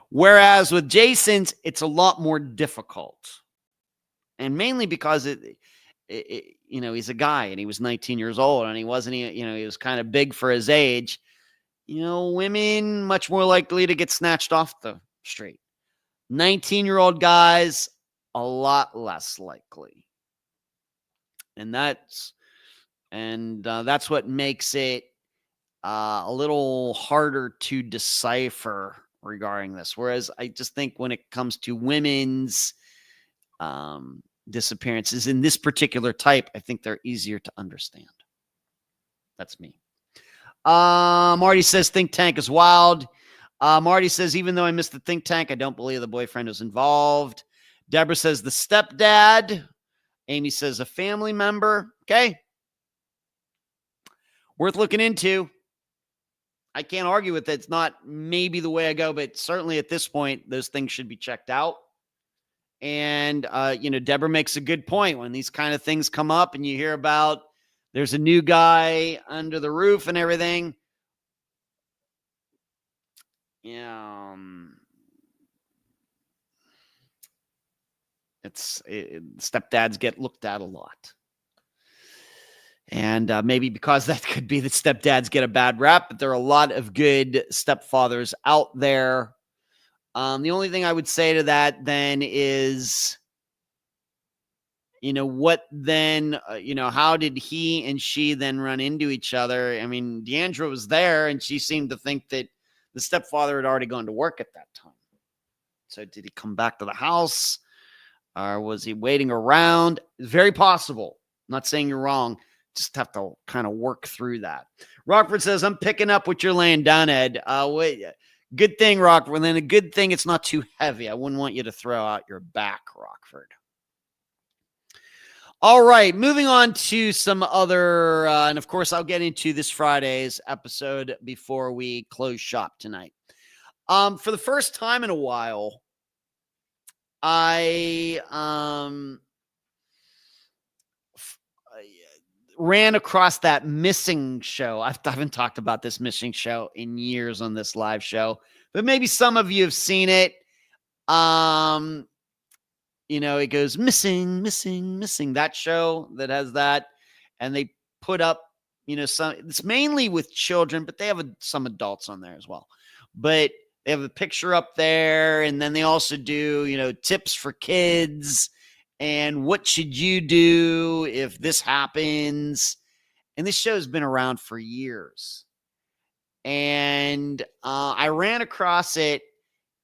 Whereas with Jason's, it's a lot more difficult. And mainly because he's a guy and he was 19 years old and he was kind of big for his age. Women much more likely to get snatched off the street. 19-year-old guys, a lot less likely. And that's what makes it a little harder to decipher regarding this. Whereas I just think when it comes to women's disappearances in this particular type, I think they're easier to understand. That's me. Marty says think tank is wild. Marty says, even though I missed the think tank, I don't believe the boyfriend was involved. Deborah says the stepdad. Amy says a family member. Okay. Worth looking into. I can't argue with it. It's not maybe the way I go, but certainly at this point, those things should be checked out. And, Deborah makes a good point when these kind of things come up and you hear about there's a new guy under the roof and everything. Stepdads get looked at a lot. And maybe because that could be that stepdads get a bad rap, but there are a lot of good stepfathers out there. The only thing I would say to that then is, what then, how did he and she then run into each other? I mean, Deandra was there and she seemed to think that the stepfather had already gone to work at that time. So did he come back to the house or was he waiting around? It's very possible. I'm not saying you're wrong. Just have to kind of work through that. Rockford says, I'm picking up what you're laying down, Ed. Good thing, Rockford. And then a good thing it's not too heavy. I wouldn't want you to throw out your back, Rockford. All right, moving on to some other, and of course, I'll get into this Friday's episode before we close shop tonight. For the first time in a while, I ran across that missing show. I haven't talked about this missing show in years on this live show, but maybe some of you have seen it. It goes missing, that show that has that. And they put up, it's mainly with children, but they have some adults on there as well. But they have a picture up there. And then they also do, tips for kids and what should you do if this happens. And this show has been around for years. And I ran across it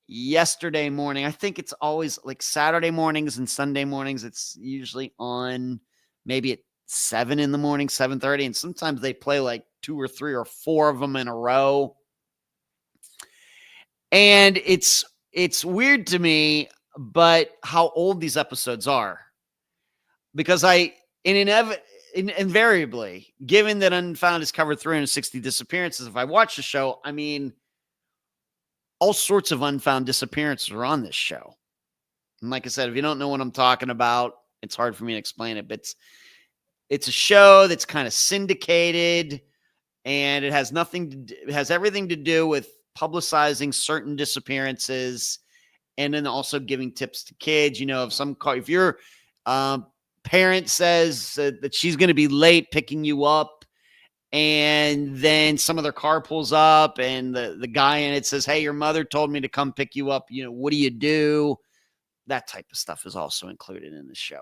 yesterday morning. I think it's always like Saturday mornings and Sunday mornings. It's usually on maybe at 7 in the morning, 7:30. And sometimes they play like 2 or 3 or 4 of them in a row. And it's weird to me, but how old these episodes are. Because invariably, given that Unfound has covered 360 disappearances, if I watch the show, I mean, all sorts of unfound disappearances are on this show. And like I said, if you don't know what I'm talking about, it's hard for me to explain it, but it's a show that's kind of syndicated and it has everything to do with publicizing certain disappearances and then also giving tips to kids. If your parent says that she's going to be late picking you up, and then some other car pulls up and the guy in it says, hey, your mother told me to come pick you up. What do you do? That type of stuff is also included in the show.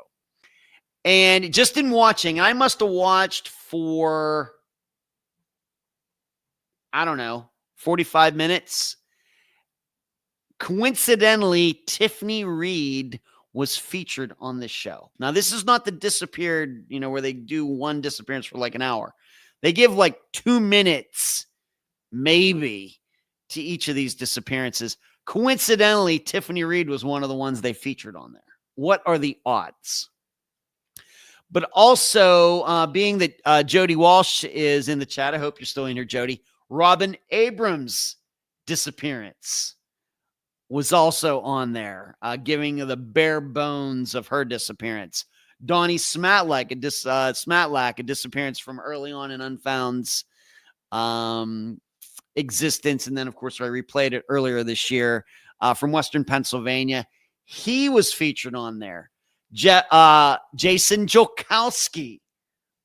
And just in watching, I must have watched for, 45 minutes. Coincidentally, Tiffany Reid was featured on this show. Now, this is not the disappeared, where they do one disappearance for like an hour. They give like 2 minutes, maybe, to each of these disappearances. Coincidentally, Tiffany Reid was one of the ones they featured on there. What are the odds? But also, being that Jody Walsh is in the chat, I hope you're still in here, Jody. Robin Abrams' disappearance was also on there, giving the bare bones of her disappearance. Donnie Smatlack, a disappearance from early on in Unfound's existence. And then, of course, I replayed it earlier this year from Western Pennsylvania. He was featured on there. Jason Jolkowski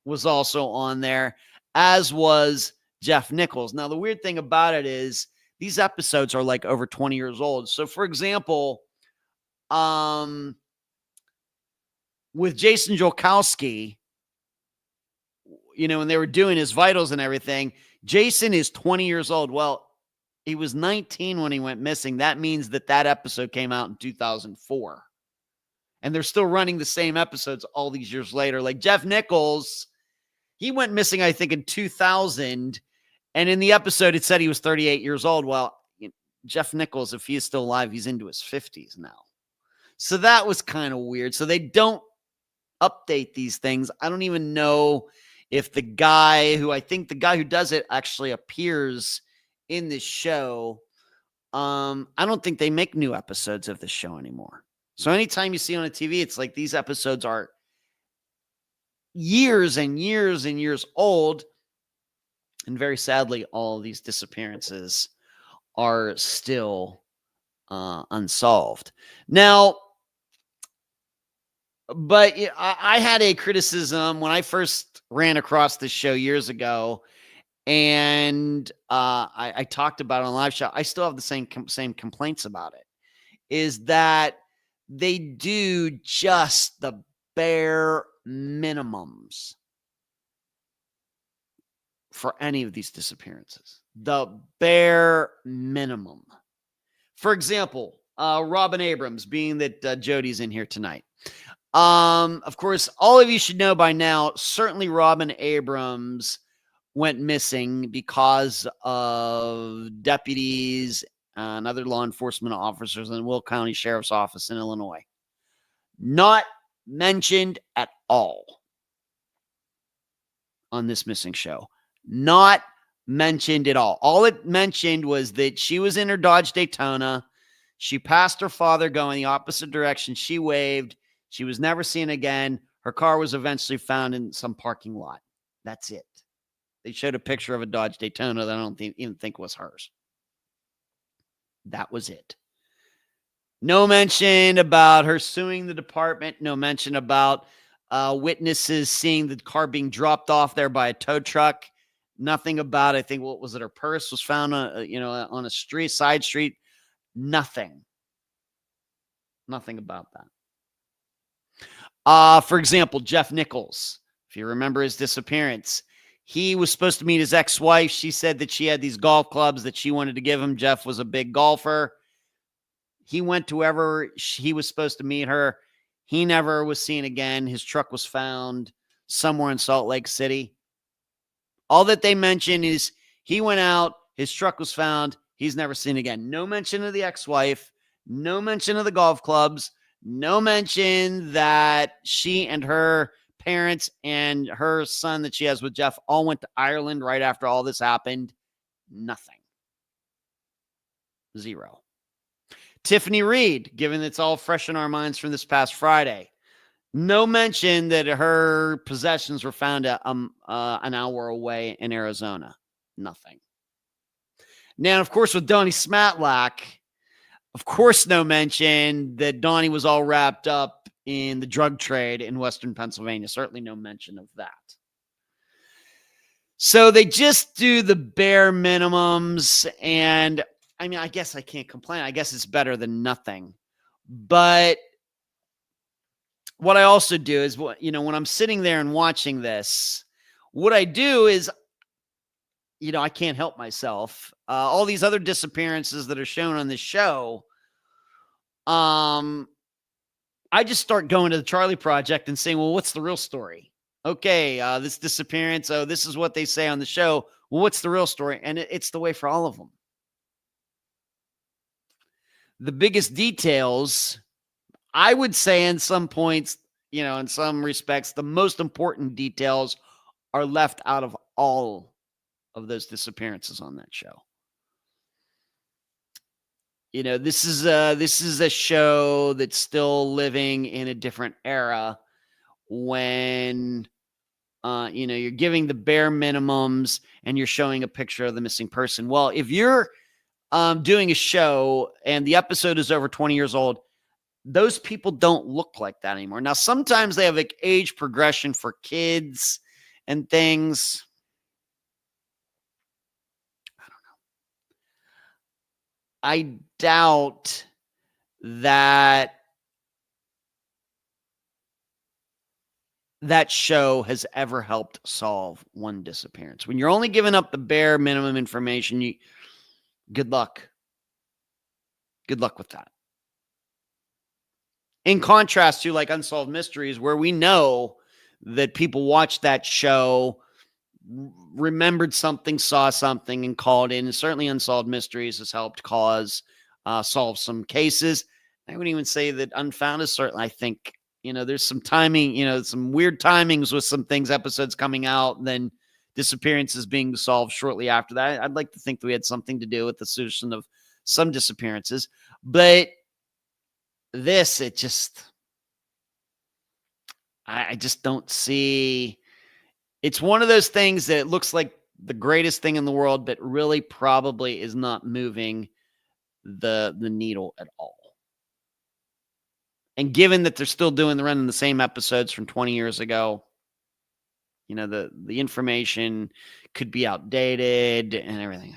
was also on there, as was Jeff Nichols. Now, the weird thing about it is these episodes are like over 20 years old. So, for example, with Jason Jolkowski, when they were doing his vitals and everything, Jason is 20 years old. Well, he was 19 when he went missing. That means that episode came out in 2004. And they're still running the same episodes all these years later. Like Jeff Nichols, he went missing, I think, in 2000. And in the episode, it said he was 38 years old. Well, Jeff Nichols, if he is still alive, he's into his 50s now. So that was kind of weird. So they don't update these things. I don't even know if the guy who does it actually appears in this show. I don't think they make new episodes of this show anymore. So anytime you see it on a TV, it's like these episodes are years and years and years old. And very sadly, all of these disappearances are still unsolved. Now, but I had a criticism when I first ran across this show years ago, and I talked about it on live show. I still have the same complaints about it, is that they do just the bare minimums for any of these disappearances. The bare minimum. For example, Robin Abrams, being that Jody's in here tonight. Of course, all of you should know by now, certainly Robin Abrams went missing because of deputies and other law enforcement officers in the Will County Sheriff's Office in Illinois. Not mentioned at all on this missing show. Not mentioned at all. All it mentioned was that she was in her Dodge Daytona. She passed her father going the opposite direction. She waved. She was never seen again. Her car was eventually found in some parking lot. That's it. They showed a picture of a Dodge Daytona that I don't even think was hers. That was it. No mention about her suing the department. No mention about witnesses seeing the car being dropped off there by a tow truck. Nothing about, I think, what was it? Her purse was found on a street, side street. Nothing. Nothing about that. For example, Jeff Nichols, if you remember his disappearance, he was supposed to meet his ex-wife. She said that she had these golf clubs that she wanted to give him. Jeff was a big golfer. He went to wherever he was supposed to meet her. He never was seen again. His truck was found somewhere in Salt Lake City. All that they mention is he went out, his truck was found, he's never seen again. No mention of the ex-wife, no mention of the golf clubs, no mention that she and her parents and her son that she has with Jeff all went to Ireland right after all this happened. Nothing. Zero. Tiffany Reid, given it's all fresh in our minds from this past Friday, no mention that her possessions were found an hour away in Arizona. Nothing. Now, of course, with Donnie Smatlack, of course, no mention that Donnie was all wrapped up in the drug trade in Western Pennsylvania. Certainly no mention of that. So they just do the bare minimums. And I mean, I guess I can't complain. I guess it's better than nothing. But what I also do is, when I'm sitting there and watching this, what I do is, I can't help myself. All these other disappearances that are shown on this show, I just start going to the Charlie Project and saying, well, what's the real story? Okay, this disappearance, this is what they say on the show. Well, what's the real story? And it's the way for all of them. The biggest details, I would say in some points, in some respects, the most important details are left out of all of those disappearances on that show. This is a show that's still living in a different era when, you're giving the bare minimums and you're showing a picture of the missing person. Well, if you're doing a show and the episode is over 20 years old, those people don't look like that anymore. Now, sometimes they have like age progression for kids and things. I don't know. I doubt that show has ever helped solve one disappearance. When you're only giving up the bare minimum information, good luck. Good luck with that. In contrast to like Unsolved Mysteries, where we know that people watched that show, remembered something, saw something, and called in. And certainly Unsolved Mysteries has helped solve some cases. I wouldn't even say that Unfound is certainly, I think, there's some timing, some weird timings with some things, episodes coming out, and then disappearances being solved shortly after that. I'd like to think that we had something to do with the solution of some disappearances. But this, I just don't see. It's one of those things that looks like the greatest thing in the world, but really probably is not moving the needle at all. And given that they're still running the same episodes from 20 years ago, the information could be outdated and everything.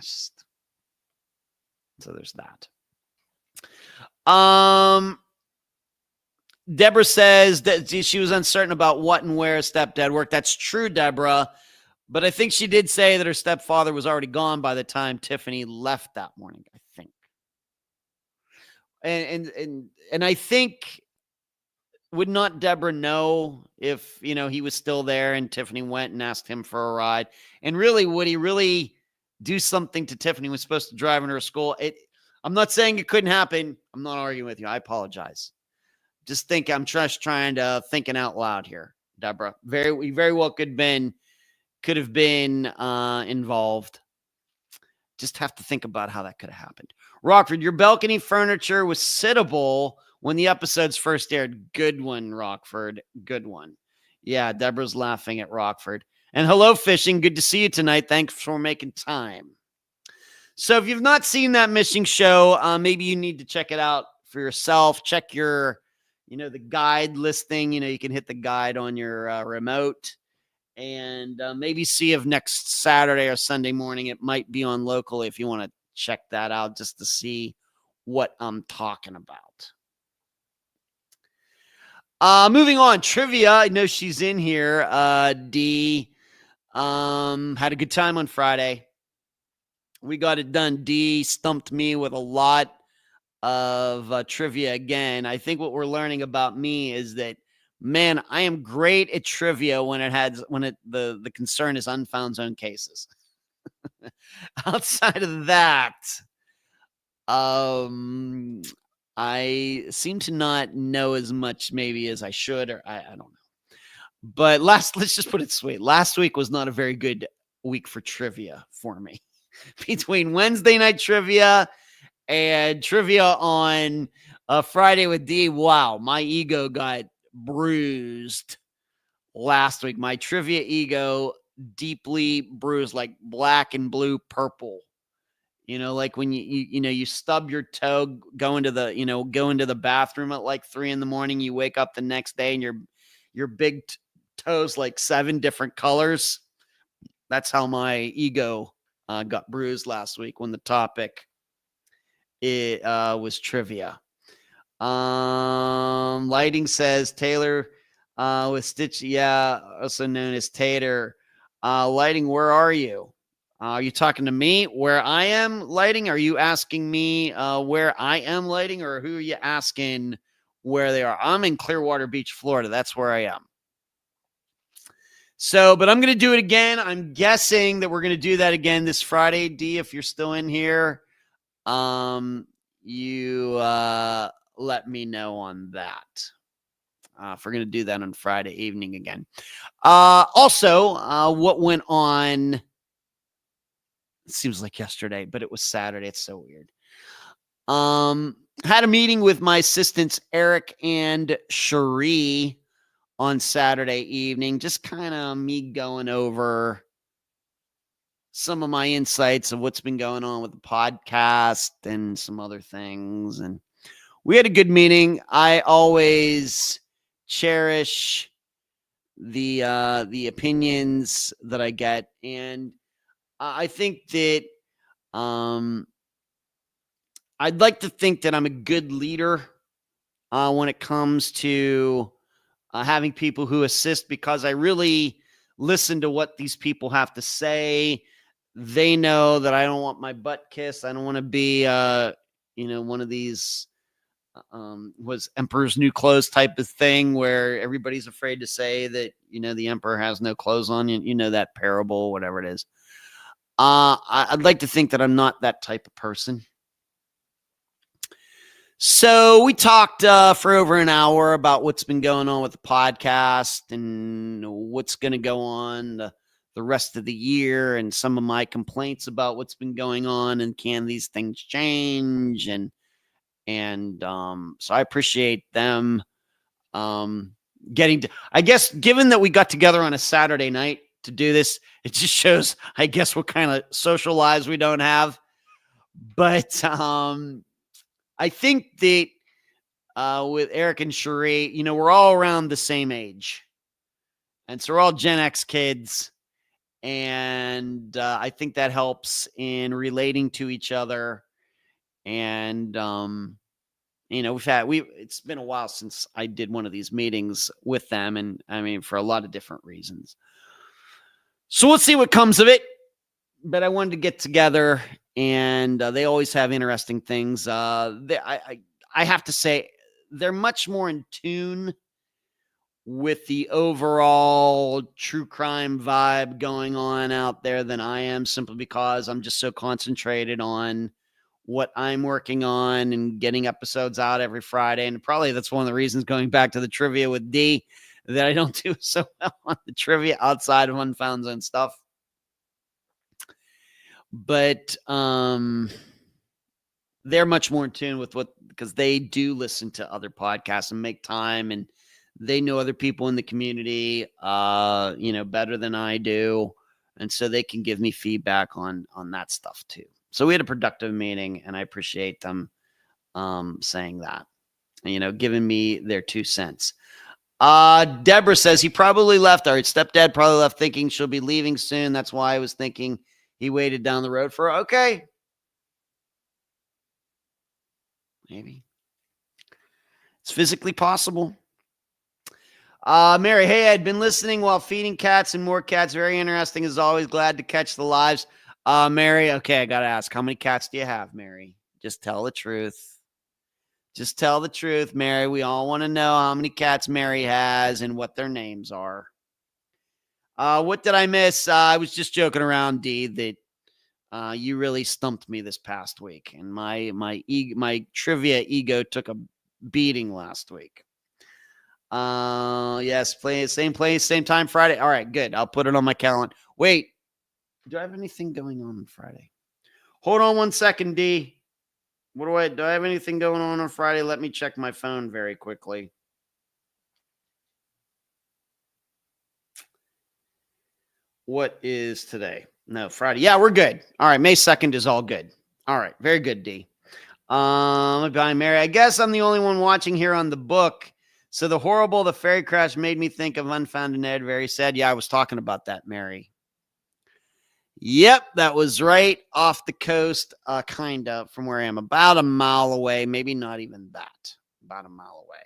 So there's that. Deborah says that she was uncertain about what and where stepdad worked. That's true, Deborah. But I think she did say that her stepfather was already gone by the time Tiffany left that morning, I think. And I think, would not Deborah know if, he was still there and Tiffany went and asked him for a ride? And really, would he really do something to Tiffany when he was supposed to drive her to school? I'm not saying it couldn't happen. I'm not arguing with you. I apologize. I'm just trying to thinking out loud here, Deborah. We very well could have been involved. Just have to think about how that could have happened. Rockford, your balcony furniture was sittable when the episodes first aired. Good one, Rockford. Good one. Yeah, Deborah's laughing at Rockford. And hello, Fishing. Good to see you tonight. Thanks for making time. So if you've not seen that Missing show, maybe you need to check it out for yourself. Check your, the guide listing. You can hit the guide on your remote. And maybe see if next Saturday or Sunday morning it might be on locally if you want to check that out just to see what I'm talking about. Moving on, trivia. I know she's in here. D had a good time on Friday. We got it done. D stumped me with a lot of trivia again. I think what we're learning about me is that, man, I am great at trivia when the concern is unfound zone cases. Outside of that, I seem to not know as much maybe as I should, or I don't know. But let's just put it this way. Last week was not a very good week for trivia for me. Between Wednesday night trivia and trivia on Friday with D, wow, my ego got bruised last week. My trivia ego deeply bruised, like black and blue purple. Like when you stub your toe, go into the bathroom at like 3 a.m. You wake up the next day and your big toes like 7 different colors. That's how my ego got bruised last week when the topic was trivia. Lighting says Taylor with Stitch, also known as Tater. Lighting, where are you? Are you talking to me where I am, Lighting? Are you asking me where I am, Lighting, or who are you asking where they are? I'm in Clearwater Beach, Florida. That's where I am. So, but I'm going to do it again. I'm guessing that we're going to do that again this Friday. D, if you're still in here, you let me know on that. If we're going to do that on Friday evening again. Also, what went on, it seems like yesterday, but it was Saturday. It's so weird. Had a meeting with my assistants, Eric and Cherie, on Saturday evening. Just kind of me going over some of my insights of what's been going on with the podcast and some other things. And we had a good meeting. I always cherish the opinions that I get. And I think that I'd like to think that I'm a good leader when it comes to having people who assist, because I really listen to what these people have to say. They know that I don't want my butt kissed. I don't want to be, one of these was Emperor's New Clothes type of thing where everybody's afraid to say that, the emperor has no clothes on. That parable, whatever it is. I'd like to think that I'm not that type of person. So we talked for over an hour about what's been going on with the podcast and what's going to go on the rest of the year, and some of my complaints about what's been going on, and can these things change? And so I appreciate them getting to, I guess, given that we got together on a Saturday night to do this, it just shows, I guess, what kind of social lives we don't have. But I think that with Eric and Cherie, we're all around the same age. And so we're all Gen X kids. And I think that helps in relating to each other. And it's been a while since I did one of these meetings with them. And I mean, for a lot of different reasons. So we'll see what comes of it. But I wanted to get together, and they always have interesting things. I have to say, they're much more in tune with the overall true crime vibe going on out there than I am, simply because I'm just so concentrated on what I'm working on and getting episodes out every Friday. And probably that's one of the reasons, going back to the trivia with D, that I don't do so well on the trivia outside of Unfound Zone stuff. But they're much more in tune with because they do listen to other podcasts and make time, and they know other people in the community, better than I do. And so they can give me feedback on that stuff too. So we had a productive meeting, and I appreciate them saying that, giving me their 2 cents. Deborah says he probably left. Our stepdad probably left thinking she'll be leaving soon. That's why I was thinking he waited down the road for her. Okay. Maybe. It's physically possible. Mary, hey, I'd been listening while feeding cats and more cats. Very interesting as always. Glad to catch the lives. Mary, okay, I got to ask, how many cats do you have, Mary? Just tell the truth. Just tell the truth, Mary. We all want to know how many cats Mary has and what their names are. What did I miss? I was just joking around, D, that you really stumped me this past week, and my trivia ego took a beating last week. Yes, same place, same time Friday. All right, good. I'll put it on my calendar. Wait, do I have anything going on Friday? Hold on 1 second, D. Do I have anything going on Friday? Let me check my phone very quickly. What is today? No, Friday. Yeah, we're good. All right, May 2nd is all good. All right, very good, D. Bye, Mary. I guess I'm the only one watching here on the book. So the ferry crash made me think of Unfound and Ed. Very sad. Yeah, I was talking about that, Mary. Yep, that was right off the coast, kind of, from where I am. About a mile away, maybe not even that. About a mile away.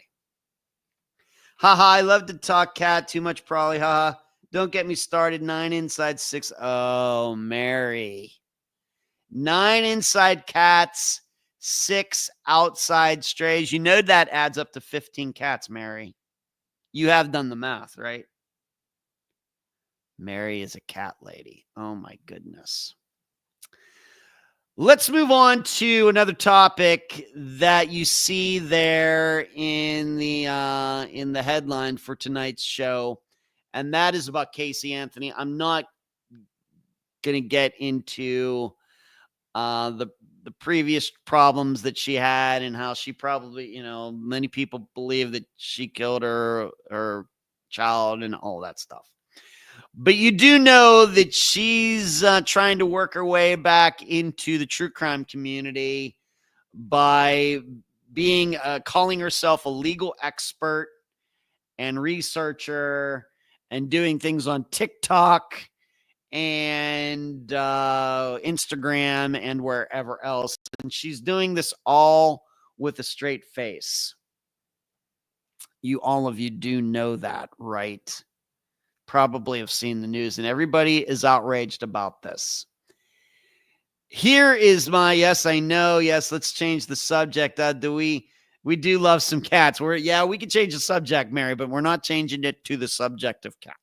Haha, I love to talk cat. Too much probably. Haha. Don't get me started. 9 inside 6. Oh, Mary. 9 inside cats, 6 outside strays. You know that adds up to 15 cats, Mary. You have done the math, right? Mary is a cat lady. Oh, my goodness. Let's move on to another topic that you see there in the headline for tonight's show, and that is about Casey Anthony. I'm not going to get into the previous problems that she had and how she probably, many people believe that she killed her child and all that stuff. But you do know that she's trying to work her way back into the true crime community by being calling herself a legal expert and researcher and doing things on TikTok and Instagram and wherever else. And she's doing this all with a straight face. All of you do know that, right? Probably have seen the news, and everybody is outraged about this. Here is my, yes, I know. Yes, let's change the subject. We do love some cats. We can change the subject, Mary, but we're not changing it to the subject of cats.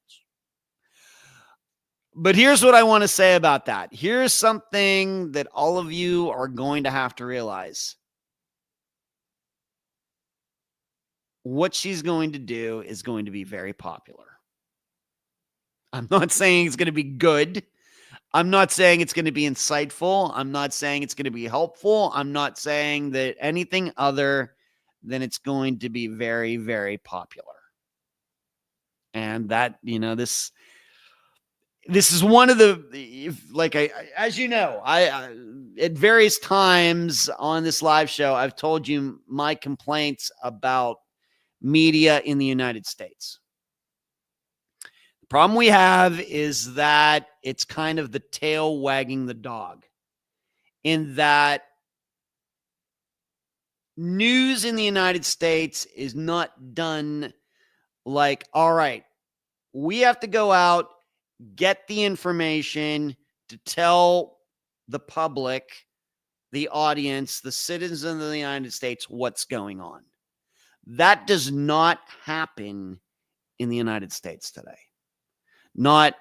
But here's what I want to say about that. Here's something that all of you are going to have to realize. What she's going to do is going to be very popular. I'm not saying it's going to be good. I'm not saying it's going to be insightful. I'm not saying it's going to be helpful. I'm not saying that anything other than it's going to be very, very popular. And that, this is one of the, as you know, I at various times on this live show, I've told you my complaints about media in the United States. Problem we have is that it's kind of the tail wagging the dog, in that News in the United States is not done like, all right, we have to go out, get the information to tell the public, the audience, the citizens of the United States what's going on. That does not happen in the United States today. Not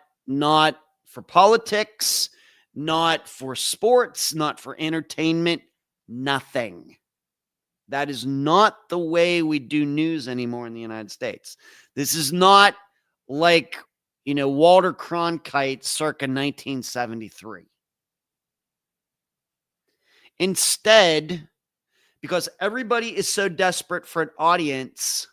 for politics, not for sports, not for entertainment, nothing. That is not the way we do news anymore in the United States. This is not like, Walter Cronkite circa 1973. Instead, because everybody is so desperate for an audience,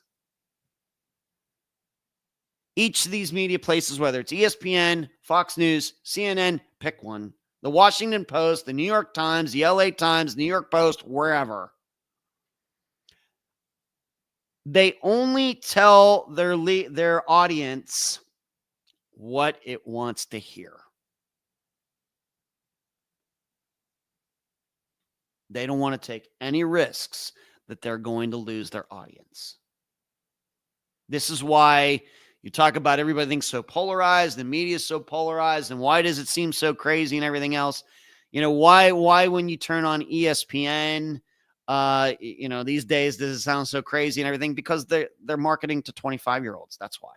each of these media places, whether it's ESPN, Fox News, CNN, pick one, the Washington Post, the New York Times, the LA Times, New York Post, wherever, they only tell their audience what it wants to hear. They don't want to take any risks that they're going to lose their audience. This is why you talk about everybody thinks so polarized, the media is so polarized, and why does it seem so crazy and everything else? Why when you turn on ESPN, these days does it sound so crazy and everything? Because they're marketing to 25-year-olds. That's why.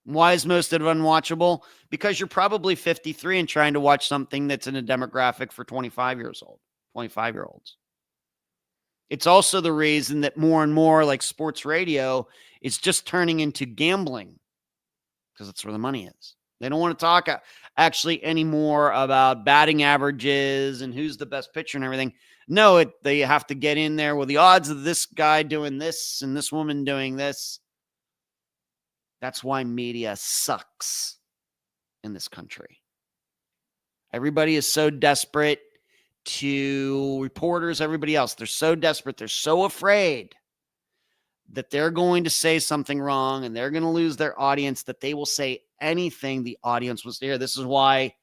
Why is most of it unwatchable? Because you're probably 53 and trying to watch something that's in a demographic for 25-year-olds. It's also the reason that more and more, like sports radio, is just turning into gambling, because that's where the money is. They don't want to talk actually anymore about batting averages and who's the best pitcher and everything. No, they have to get in there with the odds of this guy doing this and this woman doing this. That's why media sucks in this country. Everybody is so desperate to reporters, everybody else. They're so desperate. They're so afraid that they're going to say something wrong and they're going to lose their audience that they will say anything the audience was there. This is why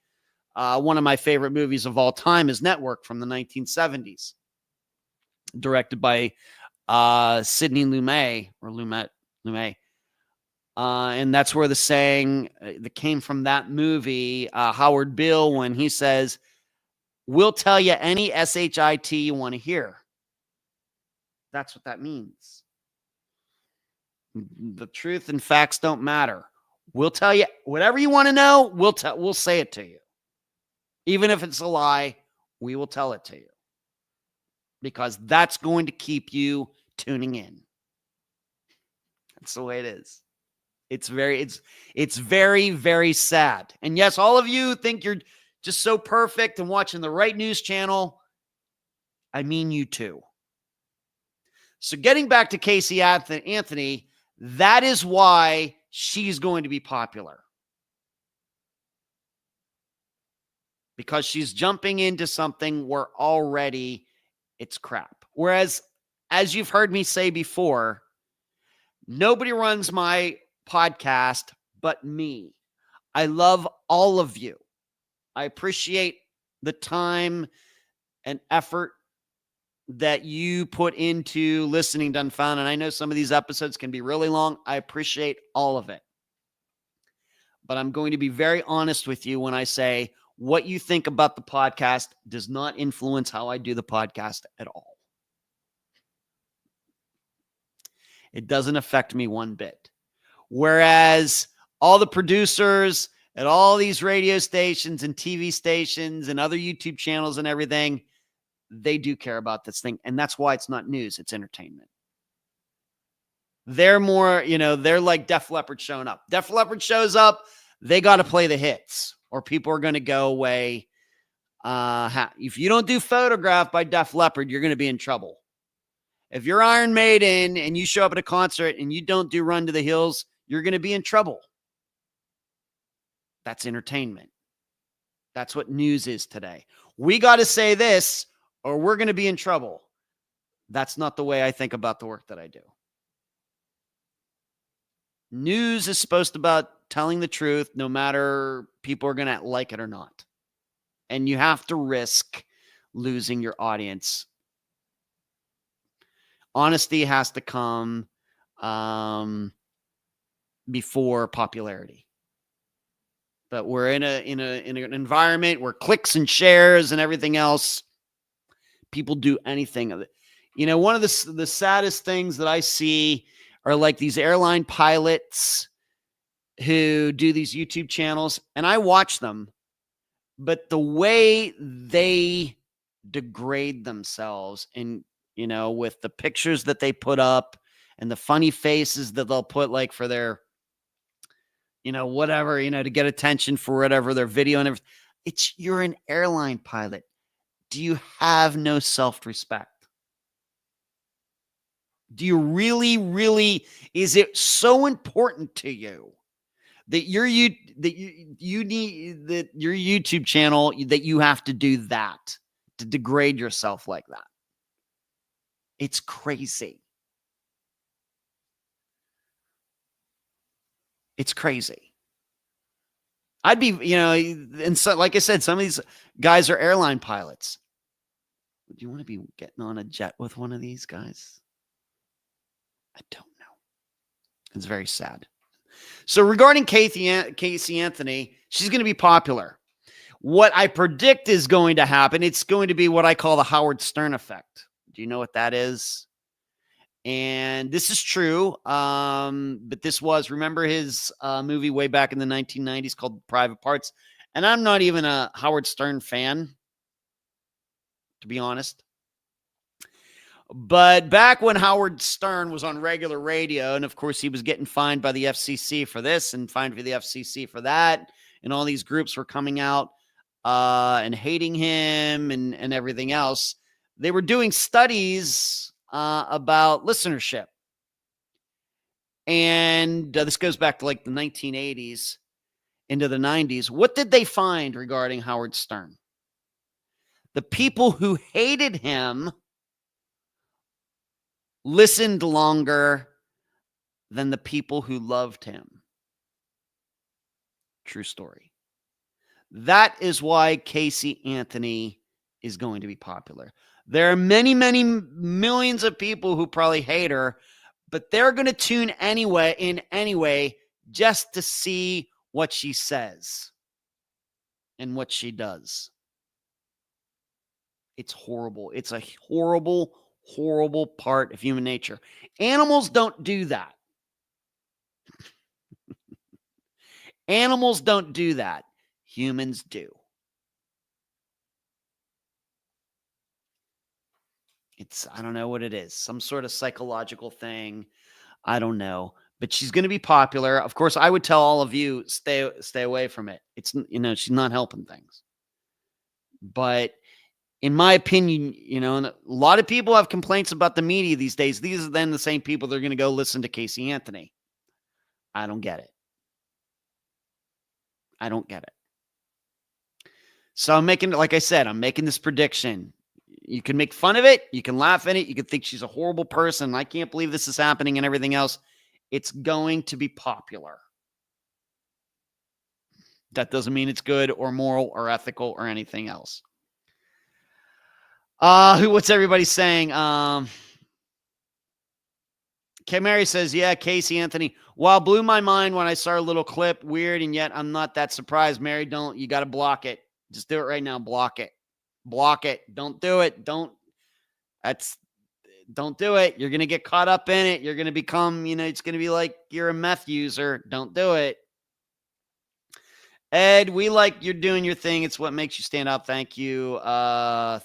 one of my favorite movies of all time is Network from the 1970s, directed by Sidney Lumet. And that's where the saying that came from that movie, Howard Bill, when he says, "We'll tell you any SHIT you want to hear." That's what that means. The truth and facts don't matter. We'll tell you whatever you want to know. We'll say it to you. Even if it's a lie, we will tell it to you. Because that's going to keep you tuning in. That's the way it is. It's very, very sad. And yes, all of you think you're just so perfect and watching the right news channel. I mean you too. So getting back to Casey Anthony, that is why she's going to be popular. Because she's jumping into something where already it's crap. Whereas, as you've heard me say before, nobody runs my podcast but me. I love all of you. I appreciate the time and effort that you put into listening to Unfound. And I know some of these episodes can be really long. I appreciate all of it. But I'm going to be very honest with you when I say what you think about the podcast does not influence how I do the podcast at all. It doesn't affect me one bit. Whereas all the producers at all these radio stations and TV stations and other YouTube channels and everything, they do care about this thing. And that's why it's not news. It's entertainment. They're more, they're like Def Leppard showing up. Def Leppard shows up, they got to play the hits or people are going to go away. If you don't do Photograph by Def Leppard, you're going to be in trouble. If you're Iron Maiden and you show up at a concert and you don't do Run to the Hills, you're going to be in trouble. That's entertainment. That's what news is today. We got to say this or we're going to be in trouble. That's not the way I think about the work that I do. News is supposed to be about telling the truth, no matter people are going to like it or not. And you have to risk losing your audience Honesty has to come before popularity. But we're in an environment where clicks and shares and everything else, people do anything of it. One of the saddest things that I see are like these airline pilots who do these YouTube channels, and I watch them, but the way they degrade themselves and, with the pictures that they put up and the funny faces that they'll put like for their, whatever, to get attention for whatever their video and everything. You're an airline pilot. Do you have no self-respect? Do you really, is it so important to you that your YouTube channel, that you have to do that, to degrade yourself like that? It's crazy. It's crazy. I'd be, and so, like I said, some of these guys are airline pilots. Do you want to be getting on a jet with one of these guys? I don't know. It's very sad. So regarding Casey Anthony, she's going to be popular. What I predict is going to happen, it's going to be what I call the Howard Stern effect. Do you know what that is? And this is true. But this was, remember his movie way back in the 1990s called Private Parts? And I'm not even a Howard Stern fan, to be honest. But back when Howard Stern was on regular radio, and of course he was getting fined by the FCC for this and fined for the FCC for that, and all these groups were coming out and hating him and everything else, they were doing studies about listenership. And this goes back to like the 1980s into the 90s. What did they find regarding Howard Stern? The people who hated him listened longer than the people who loved him. True story. That is why Casey Anthony is going to be popular. There are many, many millions of people who probably hate her, but they're going to tune anyway just to see what she says and what she does. It's horrible. It's a horrible, horrible part of human nature. Animals don't do that. Animals don't do that. Humans do. I don't know what it is. Some sort of psychological thing. I don't know. But she's going to be popular. Of course, I would tell all of you, stay away from it. It's, she's not helping things. But in my opinion, and a lot of people have complaints about the media these days. These are then the same people that are going to go listen to Casey Anthony. I don't get it. I don't get it. So I'm making this prediction. You can make fun of it. You can laugh at it. You can think she's a horrible person. I can't believe this is happening and everything else. It's going to be popular. That doesn't mean it's good or moral or ethical or anything else. What's everybody saying? Mary says, yeah, Casey Anthony. Wow, blew my mind when I saw a little clip. Weird, and yet I'm not that surprised. Mary, you got to block it. Just do it right now. Block it. Block it. Don't do it. Don't do it. You're going to get caught up in it. You're going to become, it's going to be like you're a meth user. Don't do it. Ed, we like you're doing your thing. It's what makes you stand up. Thank you.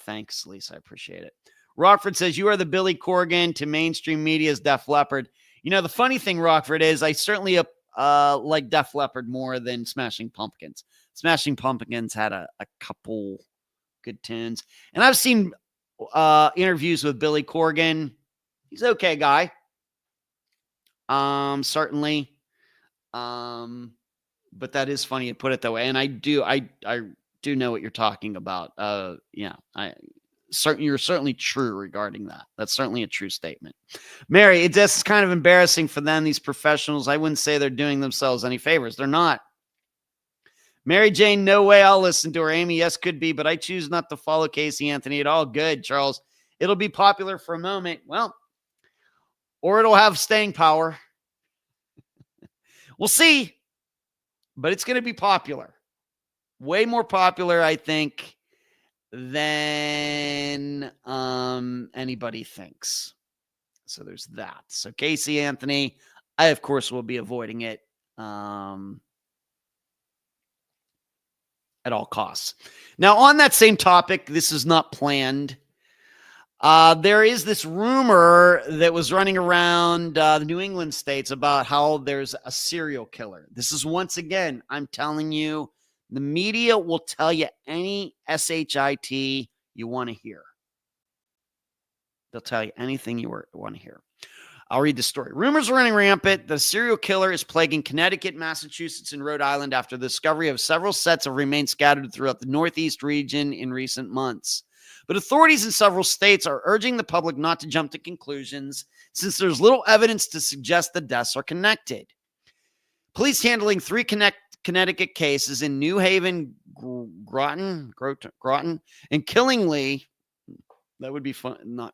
Thanks, Lisa. I appreciate it. Rockford says, you are the Billy Corgan to mainstream media's Def Leppard. The funny thing, Rockford, is I certainly like Def Leppard more than Smashing Pumpkins. Smashing Pumpkins had a couple good tunes. And I've seen interviews with Billy Corgan. He's an okay guy. Certainly. But that is funny to put it that way. And I do know what you're talking about. You're certainly true regarding that. That's certainly a true statement. Mary, it's just kind of embarrassing for them, these professionals. I wouldn't say they're doing themselves any favors. They're not. Mary Jane, no way I'll listen to her. Amy, yes, could be, but I choose not to follow Casey Anthony at all. Good, Charles. It'll be popular for a moment. Well, or it'll have staying power. We'll see, but it's going to be popular. Way more popular, I think, than anybody thinks. So there's that. So Casey Anthony, I, of course, will be avoiding it at all costs. Now, on that same topic, this is not planned. There is this rumor that was running around the New England states about how there's a serial killer. This is, once again, I'm telling you, the media will tell you any SHIT you want to hear. They'll tell you anything you want to hear. I'll read the story. Rumors are running rampant. The serial killer is plaguing Connecticut, Massachusetts, and Rhode Island after the discovery of several sets of remains scattered throughout the Northeast region in recent months. But authorities in several states are urging the public not to jump to conclusions since there's little evidence to suggest the deaths are connected. Police handling 3 Connecticut cases in New Haven, Groton, and Killingly. That would be fun,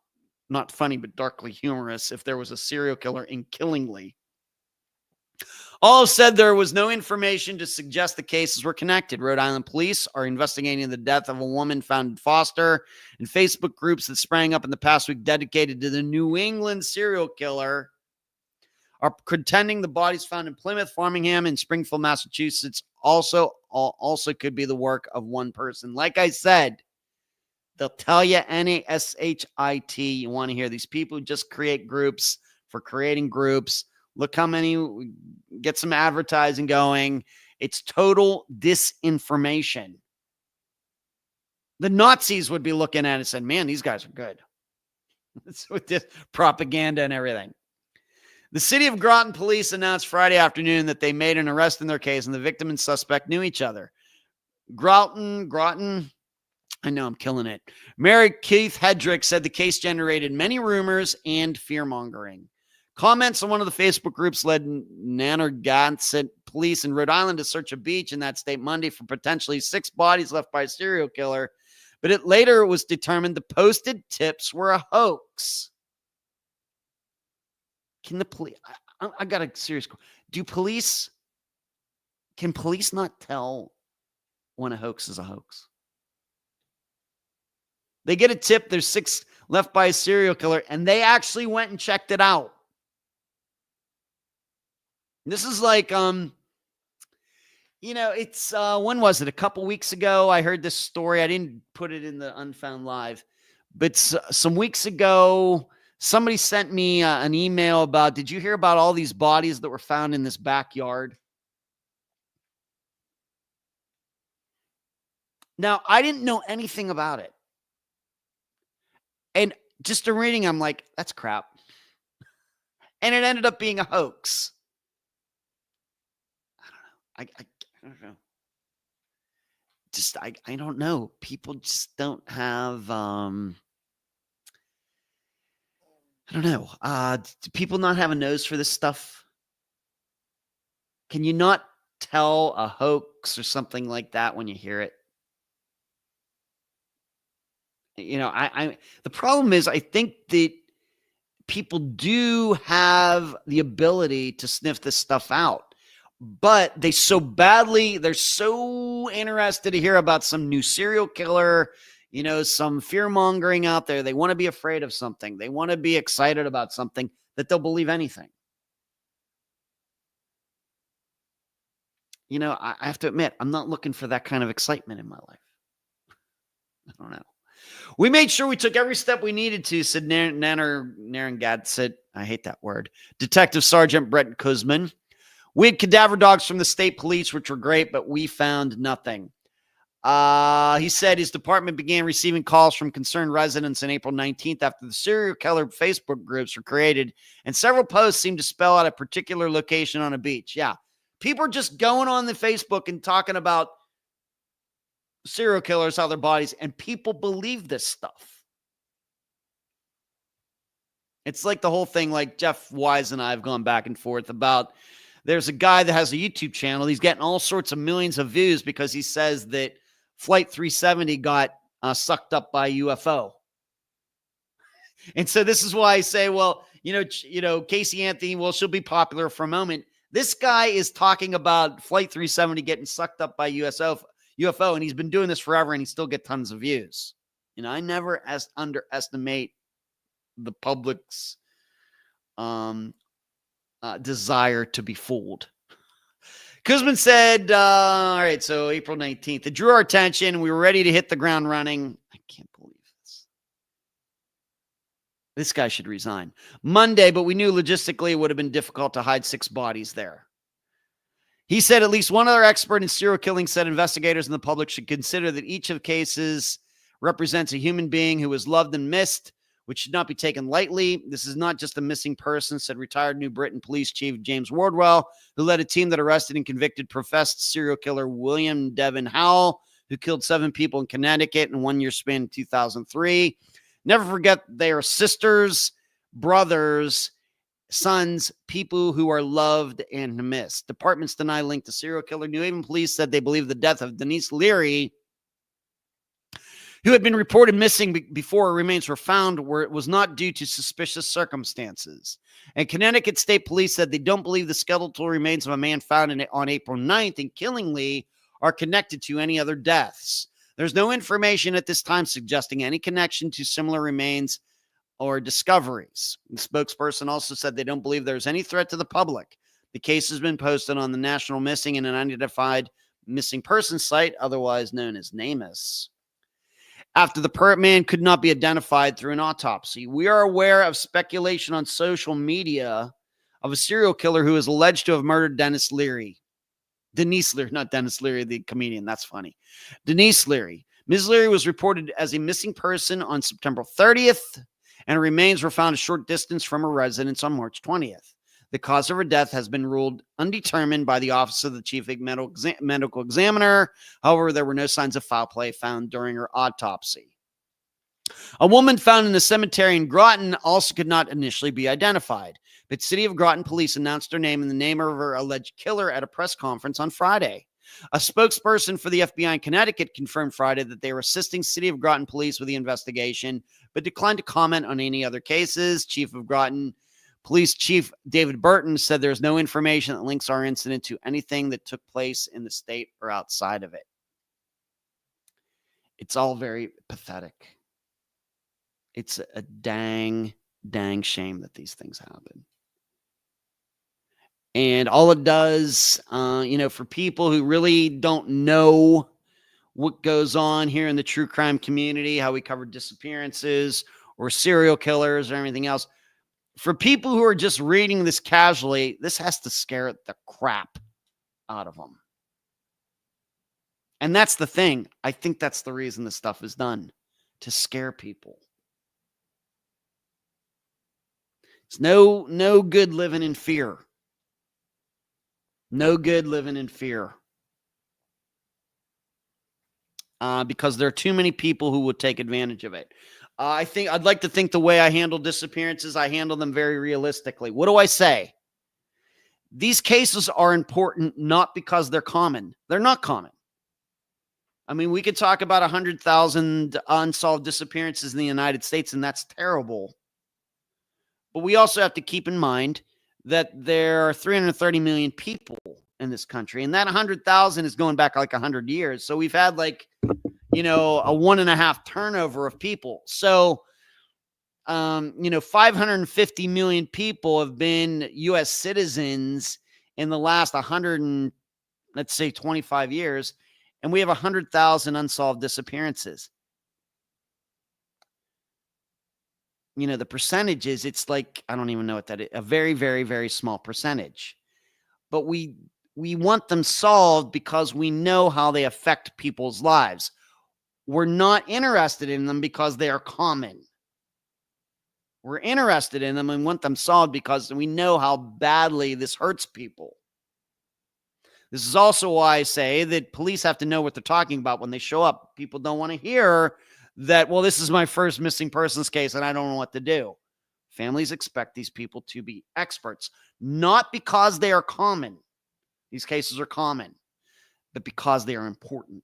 not funny, but darkly humorous if there was a serial killer in Killingly. All said there was no information to suggest the cases were connected. Rhode Island police are investigating the death of a woman found in foster, and Facebook groups that sprang up in the past week dedicated to the New England serial killer are contending the bodies found in Plymouth, Framingham, and Springfield, Massachusetts also could be the work of one person. Like I said, they'll tell you any SHIT you want to hear. These people who just create groups for creating groups. Look how many, get some advertising going. It's total disinformation. The Nazis would be looking at it and saying, man, these guys are good. With this propaganda and everything. The city of Groton police announced Friday afternoon that they made an arrest in their case and the victim and suspect knew each other. Groton, I know I'm killing it. Mayor Keith Hedrick said the case generated many rumors and fear-mongering. Comments on one of the Facebook groups led Nannergansett police in Rhode Island to search a beach in that state Monday for potentially 6 bodies left by a serial killer, but later it was determined the posted tips were a hoax. Can the police, I got a serious question. Can police not tell when a hoax is a hoax? They get a tip, there's 6 left by a serial killer, and they actually went and checked it out. This is like, it's, when was it? A couple weeks ago, I heard this story. I didn't put it in the Unfound Live, but some weeks ago, somebody sent me an email about, did you hear about all these bodies that were found in this backyard? Now, I didn't know anything about it. And just a reading, I'm like, that's crap. And it ended up being a hoax. I don't know. I don't know. People just don't have, I don't know. Do people not have a nose for this stuff? Can you not tell a hoax or something like that when you hear it? The problem is I think that people do have the ability to sniff this stuff out, but they're so interested to hear about some new serial killer, some fear mongering out there. They want to be afraid of something. They want to be excited about something that they'll believe anything. I have to admit, I'm not looking for that kind of excitement in my life. I don't know. We made sure we took every step we needed to, said Nannergansett. I hate that word. Detective Sergeant Brett Kuzman. We had cadaver dogs from the state police, which were great, but we found nothing. He said his department began receiving calls from concerned residents on April 19th after the serial killer Facebook groups were created, and several posts seemed to spell out a particular location on a beach. Yeah, people are just going on the Facebook and talking about serial killers, how their bodies, and people believe this stuff. It's like the whole thing, like Jeff Wise and I have gone back and forth about, there's a guy that has a YouTube channel. He's getting all sorts of millions of views because he says that Flight 370 got sucked up by a UFO. And so this is why I say, well, Casey Anthony, well, she'll be popular for a moment. This guy is talking about Flight 370 getting sucked up by UFO, and he's been doing this forever, and he still get tons of views. I never underestimate the public's desire to be fooled. Kuzman said, all right, so April 19th, it drew our attention. We were ready to hit the ground running. I can't believe this. This guy should resign. Monday, but we knew logistically it would have been difficult to hide 6 bodies there. He said at least one other expert in serial killing said investigators and the public should consider that each of the cases represents a human being who was loved and missed, which should not be taken lightly. This is not just a missing person, said retired New Britain Police Chief James Wardwell, who led a team that arrested and convicted professed serial killer William Devin Howell, who killed 7 people in Connecticut in 1 year span in 2003. Never forget they are sisters, brothers, sons, people who are loved and missed. Departments deny link to serial killer. New Haven police said they believe the death of Denise Leary, who had been reported missing before her remains were found, where it was not due to suspicious circumstances. And Connecticut State Police said they don't believe the skeletal remains of a man found on April 9th in Killingly are connected to any other deaths. There's no information at this time suggesting any connection to similar remains or discoveries. The spokesperson also said they don't believe there's any threat to the public. The case has been posted on the National Missing and Unidentified Missing Persons site, otherwise known as NamUs, after the man could not be identified through an autopsy. We are aware of speculation on social media of a serial killer who is alleged to have murdered Denise Leary, not Dennis Leary, the comedian. That's funny. Denise Leary. Ms. Leary was reported as a missing person on September 30th, and her remains were found a short distance from her residence on March 20th. The cause of her death has been ruled undetermined by the Office of the Chief Medical Examiner. However, there were no signs of foul play found during her autopsy. A woman found in a cemetery in Groton also could not initially be identified, but City of Groton police announced her name and the name of her alleged killer at a press conference on Friday. A spokesperson for the FBI in Connecticut confirmed Friday that they were assisting City of Groton police with the investigation, but declined to comment on any other cases. Chief of Groton Police Chief David Burton said there's no information that links our incident to anything that took place in the state or outside of it. It's all very pathetic. It's a dang shame that these things happen. And all it does, for people who really don't know what goes on here in the true crime community, how we cover disappearances or serial killers or anything else, for people who are just reading this casually, this has to scare the crap out of them. And that's the thing. I think that's the reason this stuff is done, to scare people. It's no good living in fear. No good living in fear. Because there are too many people who would take advantage of it. I'd like to think the way I handle disappearances, I handle them very realistically. What do I say? These cases are important not because they're common. They're not common. I mean, we could talk about 100,000 unsolved disappearances in the United States, and that's terrible. But we also have to keep in mind that there are 330 million people in this country, and that 100,000 is going back like 100 years. So we've had a 1.5 turnover of people. So, 550 million people have been U.S. citizens in the last 25 years, and we have 100,000 unsolved disappearances. The percentages, it's like, I don't even know what that is, a very, very, very small percentage. But we want them solved because we know how they affect people's lives. We're not interested in them because they are common. We're interested in them and want them solved because we know how badly this hurts people. This is also why I say that police have to know what they're talking about when they show up. People don't want to hear that, well, this is my first missing persons case and I don't know what to do. Families expect these people to be experts, not because they are common. These cases are common, but because they are important.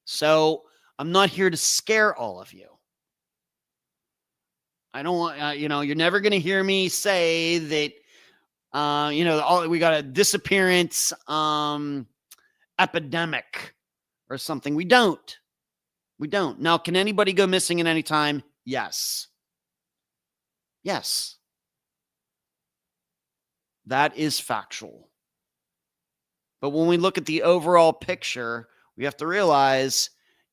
So I'm not here to scare all of you. I don't want, you're never going to hear me say that, we got a disappearance epidemic or something. We don't. Now, can anybody go missing at any time? Yes. That is factual. But when we look at the overall picture, we have to realize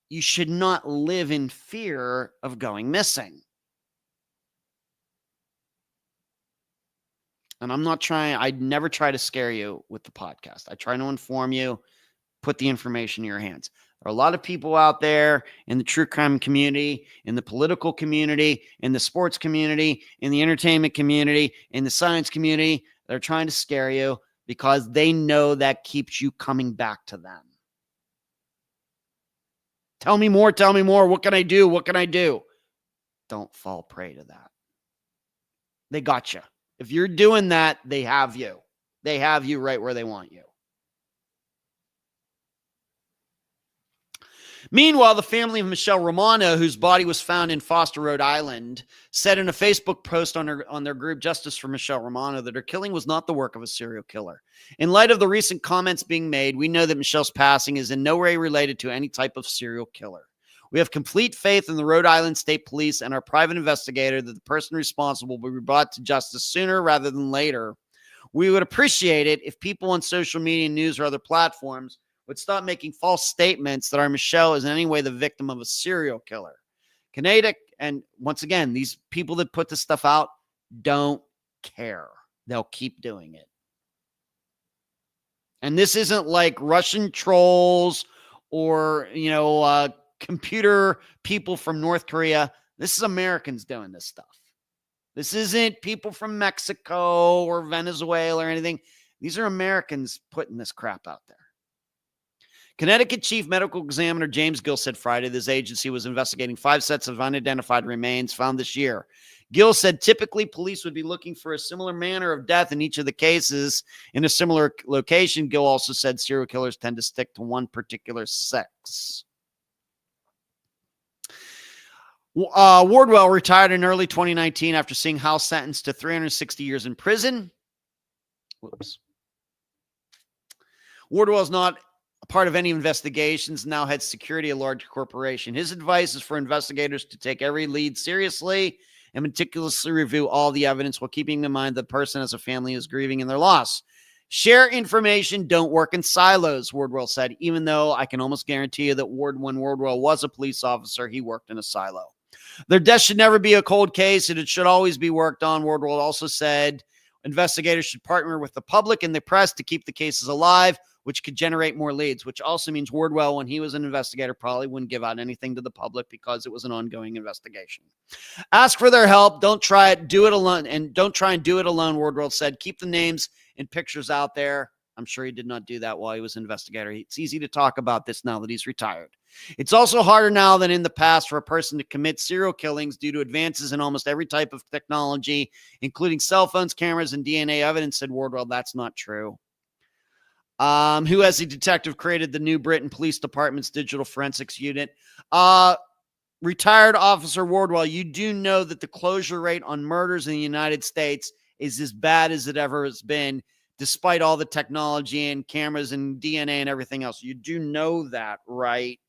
you should not live in fear of going missing. And I'd never try to scare you with the podcast. I try to inform you, put the information in your hands. There are a lot of people out there in the true crime community, in the political community, in the sports community, in the entertainment community, in the science community. They're trying to scare you because they know that keeps you coming back to them. Tell me more. What can I do? Don't fall prey to that. They got you. If you're doing that, they have you. They have you right where they want you. Meanwhile, the family of Michelle Romano, whose body was found in Foster, Rhode Island, said in a Facebook post on their group Justice for Michelle Romano that her killing was not the work of a serial killer. In light of the recent comments being made, we know that Michelle's passing is in no way related to any type of serial killer. We have complete faith in the Rhode Island State Police and our private investigator that the person responsible will be brought to justice sooner rather than later. We would appreciate it if people on social media, news, or other platforms would stop making false statements that our Michelle is in any way the victim of a serial killer. Kinetic, and once again, these people that put this stuff out don't care. They'll keep doing it. And this isn't like Russian trolls or, computer people from North Korea. This is Americans doing this stuff. This isn't people from Mexico or Venezuela or anything. These are Americans putting this crap out there. Connecticut Chief Medical Examiner James Gill said Friday this agency was investigating 5 sets of unidentified remains found this year. Gill said typically police would be looking for a similar manner of death in each of the cases in a similar location. Gill also said serial killers tend to stick to one particular sex. Wardwell retired in early 2019 after seeing House sentenced to 360 years in prison. Wardwell is not a part of any investigations, now heads security, a large corporation. His advice is for investigators to take every lead seriously and meticulously review all the evidence while keeping in mind the person as a family is grieving in their loss. Share information, don't work in silos, Wardwell said, even though I can almost guarantee you that when Wardwell was a police officer, he worked in a silo. Their death should never be a cold case, and it should always be worked on. Wardwell also said investigators should partner with the public and the press to keep the cases alive, which could generate more leads, which also means Wardwell, when he was an investigator, probably wouldn't give out anything to the public because it was an ongoing investigation. Ask for their help. Don't try it. Do it alone. And don't try and do it alone, Wardwell said. Keep the names and pictures out there. I'm sure he did not do that while he was an investigator. It's easy to talk about this now that he's retired. It's also harder now than in the past for a person to commit serial killings due to advances in almost every type of technology, including cell phones, cameras, and DNA evidence, said Wardwell. That's not true. Who, as a detective, created the New Britain Police Department's digital forensics unit. Retired Officer Wardwell, you do know that the closure rate on murders in the United States is as bad as it ever has been, despite all the technology and cameras and DNA and everything else. You do know that, right?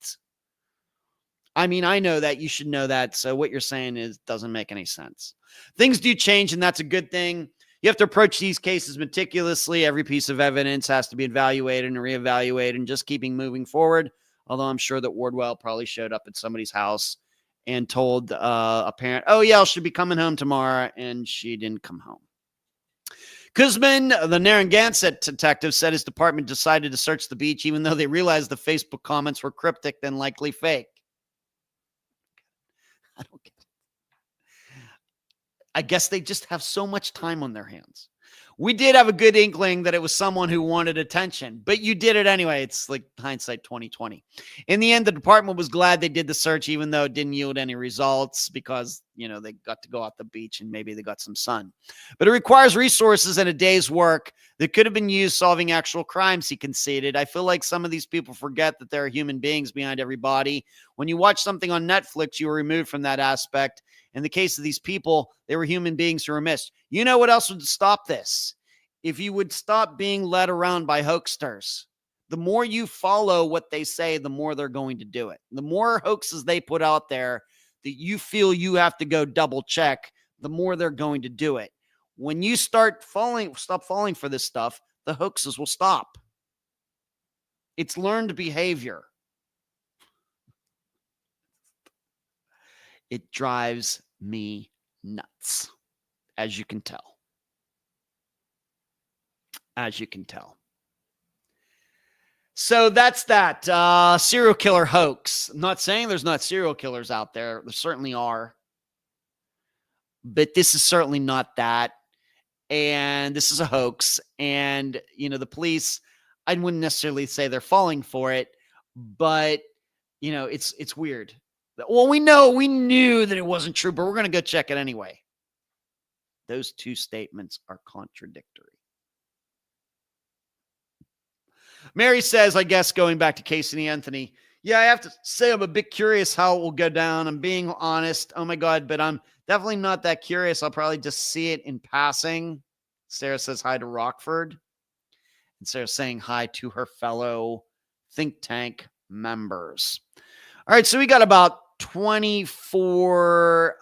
I mean, I know that. You should know that. So what you're saying doesn't make any sense. Things do change, and that's a good thing. You have to approach these cases meticulously. Every piece of evidence has to be evaluated and reevaluated and just keeping moving forward. Although I'm sure that Wardwell probably showed up at somebody's house and told a parent, oh, yeah, she'll be coming home tomorrow, and she didn't come home. Kuzman, the Narragansett detective, said his department decided to search the beach even though they realized the Facebook comments were cryptic and likely fake. I don't get it. I guess they just have so much time on their hands. We did have a good inkling that it was someone who wanted attention, but you did it anyway. It's like hindsight 2020. In the end, the department was glad they did the search, even though it didn't yield any results because, they got to go out the beach and maybe they got some sun. But it requires resources and a day's work that could have been used solving actual crimes, he conceded. I feel like some of these people forget that there are human beings behind every body. When you watch something on Netflix, you are removed from that aspect. In the case of these people, they were human beings who were missed. You know what else would stop this? If you would stop being led around by hoaxsters. The more you follow what they say, the more they're going to do it. The more hoaxes they put out there that you feel you have to go double check, the more they're going to do it. When you stop falling for this stuff, the hoaxes will stop. It's learned behavior. It drives me nuts, as you can tell. So that's that. Serial killer hoax. I'm not saying there's not serial killers out there. There certainly are. But this is certainly not that. And this is a hoax. And, the police, I wouldn't necessarily say they're falling for it, but, it's weird. Well, we knew that it wasn't true, but we're going to go check it anyway. Those two statements are contradictory. Mary says, I guess going back to Casey and Anthony, yeah, I have to say I'm a bit curious how it will go down. I'm being honest. Oh my God, but I'm definitely not that curious. I'll probably just see it in passing. Sarah says hi to Rockford. And Sarah's saying hi to her fellow think tank members. All right, so we got about 24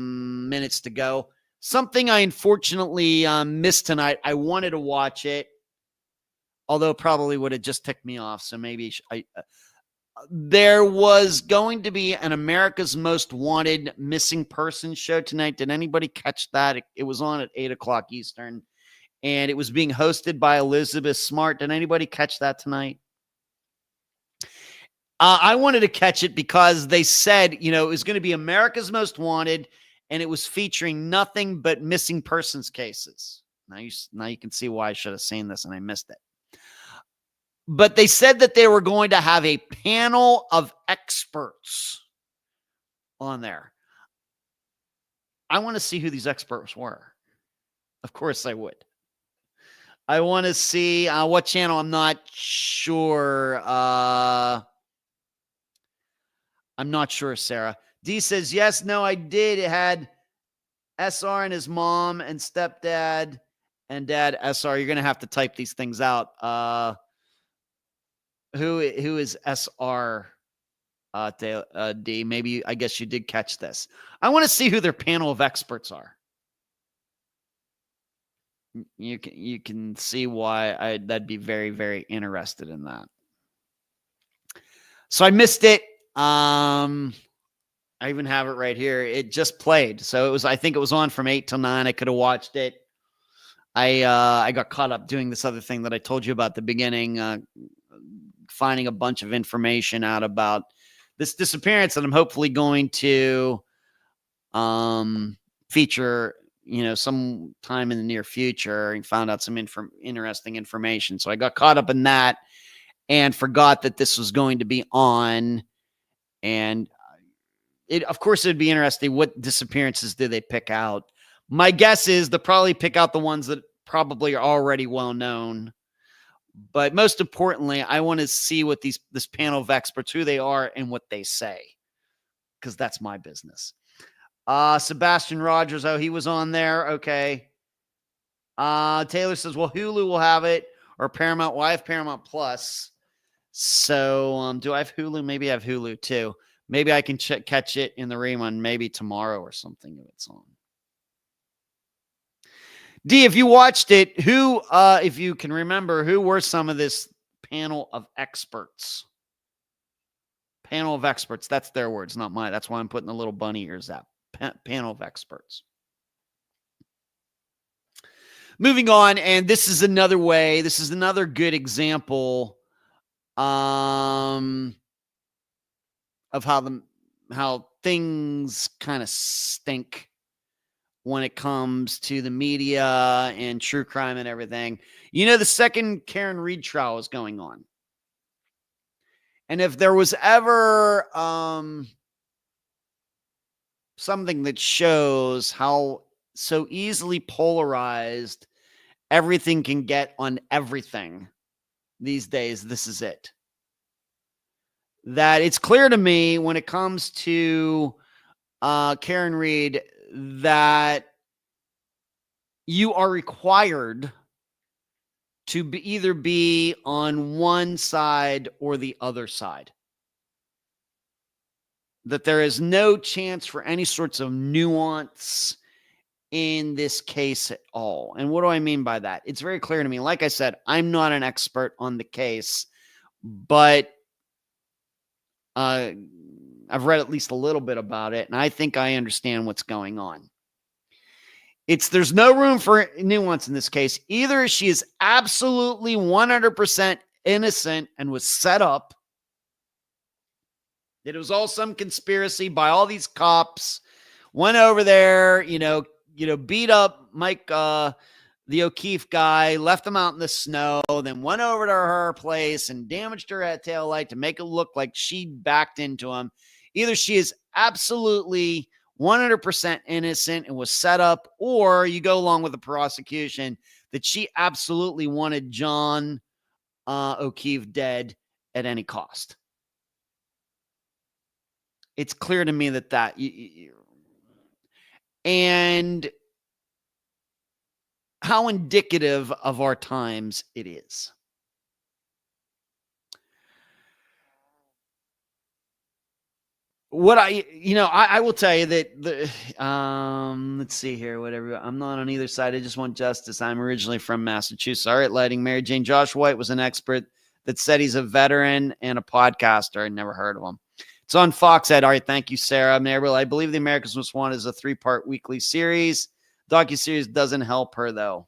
minutes to go. Something I unfortunately missed tonight. I wanted to watch it, although it probably would have just ticked me off. So maybe there was going to be an America's Most Wanted missing person show tonight. Did anybody catch that? It was on at 8 o'clock Eastern, and it was being hosted by Elizabeth Smart. Did anybody catch that tonight? I wanted to catch it because they said, it was going to be America's Most Wanted, and it was featuring nothing but missing persons cases. Now you can see why I should have seen this and I missed it. But they said that they were going to have a panel of experts on there. I want to see who these experts were. Of course I would. I want to see what channel. I'm not sure. I'm not sure, Sarah. D says, yes, no, I did. It had SR and his mom and stepdad and dad SR. You're going to have to type these things out. Who is SR? D? Maybe, I guess you did catch this. I want to see who their panel of experts are. You can see why I'd be very, very interested in that. So I missed it. I even have it right here. It just played. So I think it was on from 8 till 9. I could have watched it. I got caught up doing this other thing that I told you about at the beginning, finding a bunch of information out about this disappearance that I'm hopefully going to feature, some time in the near future, and found out some interesting information. So I got caught up in that and forgot that this was going to be on. And of course, it'd be interesting. What disappearances did they pick out? My guess is they'll probably pick out the ones that probably are already well known. But most importantly, I want to see what this panel of experts, who they are and what they say, because that's my business. Sebastian Rogers, he was on there. Okay. Taylor says, well, Hulu will have it, or Paramount. Well, I have Paramount Plus. So do I have Hulu? Maybe I have Hulu too. Maybe I can catch it in the rerun maybe tomorrow or something if it's on. D, if you watched it, who, if you can remember, who were some of this panel of experts? Panel of experts. That's their words, not mine. That's why I'm putting the little bunny ears out. Panel of experts. Moving on, and this is another way. This is another good example of how things kind of stink when it comes to the media and true crime and everything. The second Karen Reid trial is going on. And if there was ever something that shows how so easily polarized everything can get on everything these days, this is it. That it's clear to me when it comes to Karen Reid that you are required to either be on one side or the other side. That there is no chance for any sorts of nuance in this case at all. And what do I mean by that? It's very clear to me. Like I said, I'm not an expert on the case, but I've read at least a little bit about it, and I think I understand what's going on. There's no room for nuance in this case. Either she is absolutely 100% innocent and was set up, that it was all some conspiracy by all these cops, went over there, beat up Mike, the O'Keefe guy, left him out in the snow, then went over to her place and damaged her taillight to make it look like she backed into him. Either she is absolutely 100% innocent and was set up, or you go along with the prosecution that she absolutely wanted John O'Keefe dead at any cost. It's clear to me that and how indicative of our times it is. What I will tell you that let's see here, whatever. I'm not on either side. I just want justice. I'm originally from Massachusetts. All right, lighting. Mary Jane. Josh White was an expert that said he's a veteran and a podcaster. I never heard of him. It's on Fox Ed. All right, thank you, Sarah. I believe The Americans Most Wanted is a 3-part weekly series. Docuseries doesn't help her, though.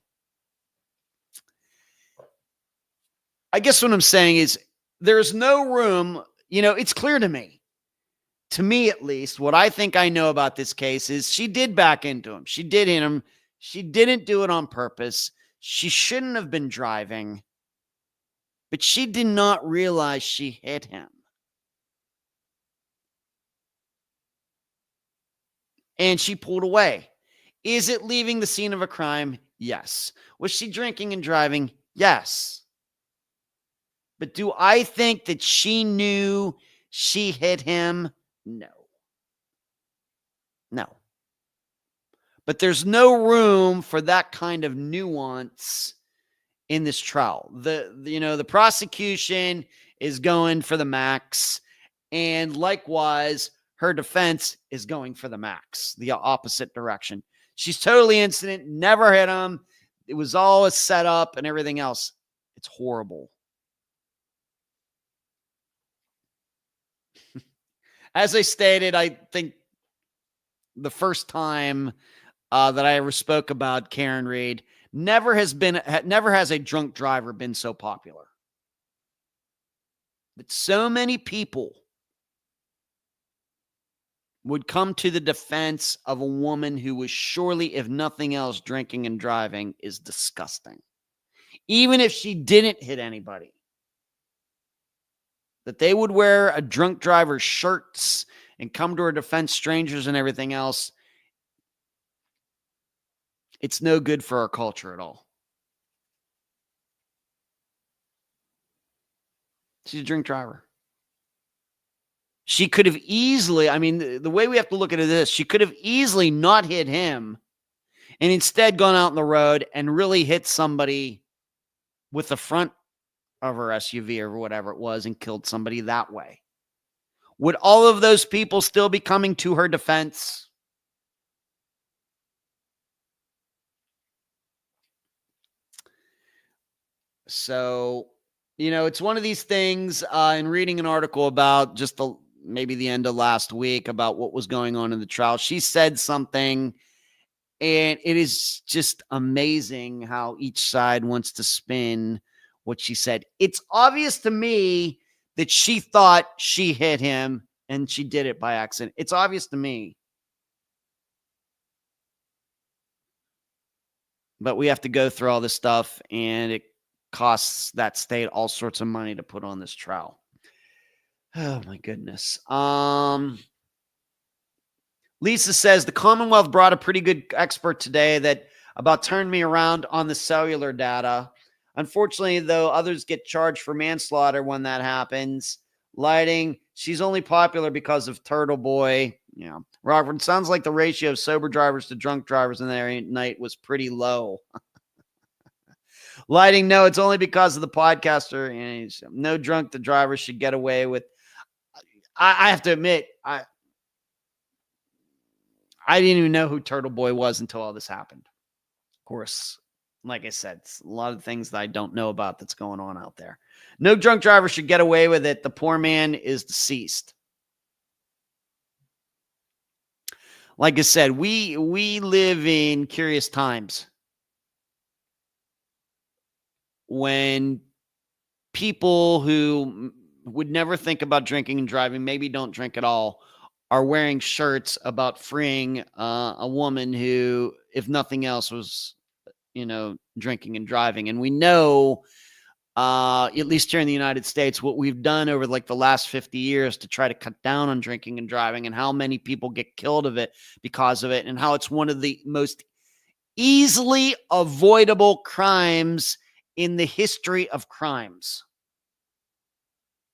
I guess what I'm saying is there's no room. It's clear to me at least, what I think I know about this case is she did back into him. She did hit him. She didn't do it on purpose. She shouldn't have been driving, but she did not realize she hit him. And she pulled away. Is it leaving the scene of a crime? Yes. Was she drinking and driving? Yes. But do I think that she knew she hit him? No. But there's no room for that kind of nuance in this trial. The prosecution is going for the max, and likewise, her defense is going for the max, the opposite direction. She's totally innocent, never hit him. It was all a setup and everything else. It's horrible. As I stated, I think the first time that I ever spoke about Karen Reid, never has a drunk driver been so popular. But so many people would come to the defense of a woman who was surely, if nothing else, drinking and driving is disgusting. Even if she didn't hit anybody. That they would wear a drunk driver's shirts and come to her defense, strangers and everything else. It's no good for our culture at all. She's a drink driver. She could have easily, the way we have to look at it is, she could have easily not hit him and instead gone out on the road and really hit somebody with the front of her SUV or whatever it was and killed somebody that way. Would all of those people still be coming to her defense? So, it's one of these things in reading an article about just maybe the end of last week about what was going on in the trial. She said something, and it is just amazing how each side wants to spin what she said. It's obvious to me that she thought she hit him and she did it by accident. It's obvious to me. But we have to go through all this stuff, and it costs that state all sorts of money to put on this trial. Oh my goodness. Lisa says the Commonwealth brought a pretty good expert today that about turned me around on the cellular data. Unfortunately, though, others get charged for manslaughter when that happens. Lighting, she's only popular because of Turtle Boy. Yeah. Robert, sounds like the ratio of sober drivers to drunk drivers in there night was pretty low. Lighting, no, it's only because of the podcaster. And no drunk the driver should get away with. I have to admit, I didn't even know who Turtle Boy was until all this happened. Of course, like I said, it's a lot of things that I don't know about that's going on out there. No drunk driver should get away with it. The poor man is deceased. Like I said, we live in curious times when people who would never think about drinking and driving, maybe don't drink at all, are wearing shirts about freeing a woman who, if nothing else, was, drinking and driving. And we know, at least here in the United States, what we've done over like the last 50 years to try to cut down on drinking and driving, and how many people get killed of it because of it, and how it's one of the most easily avoidable crimes in the history of crimes.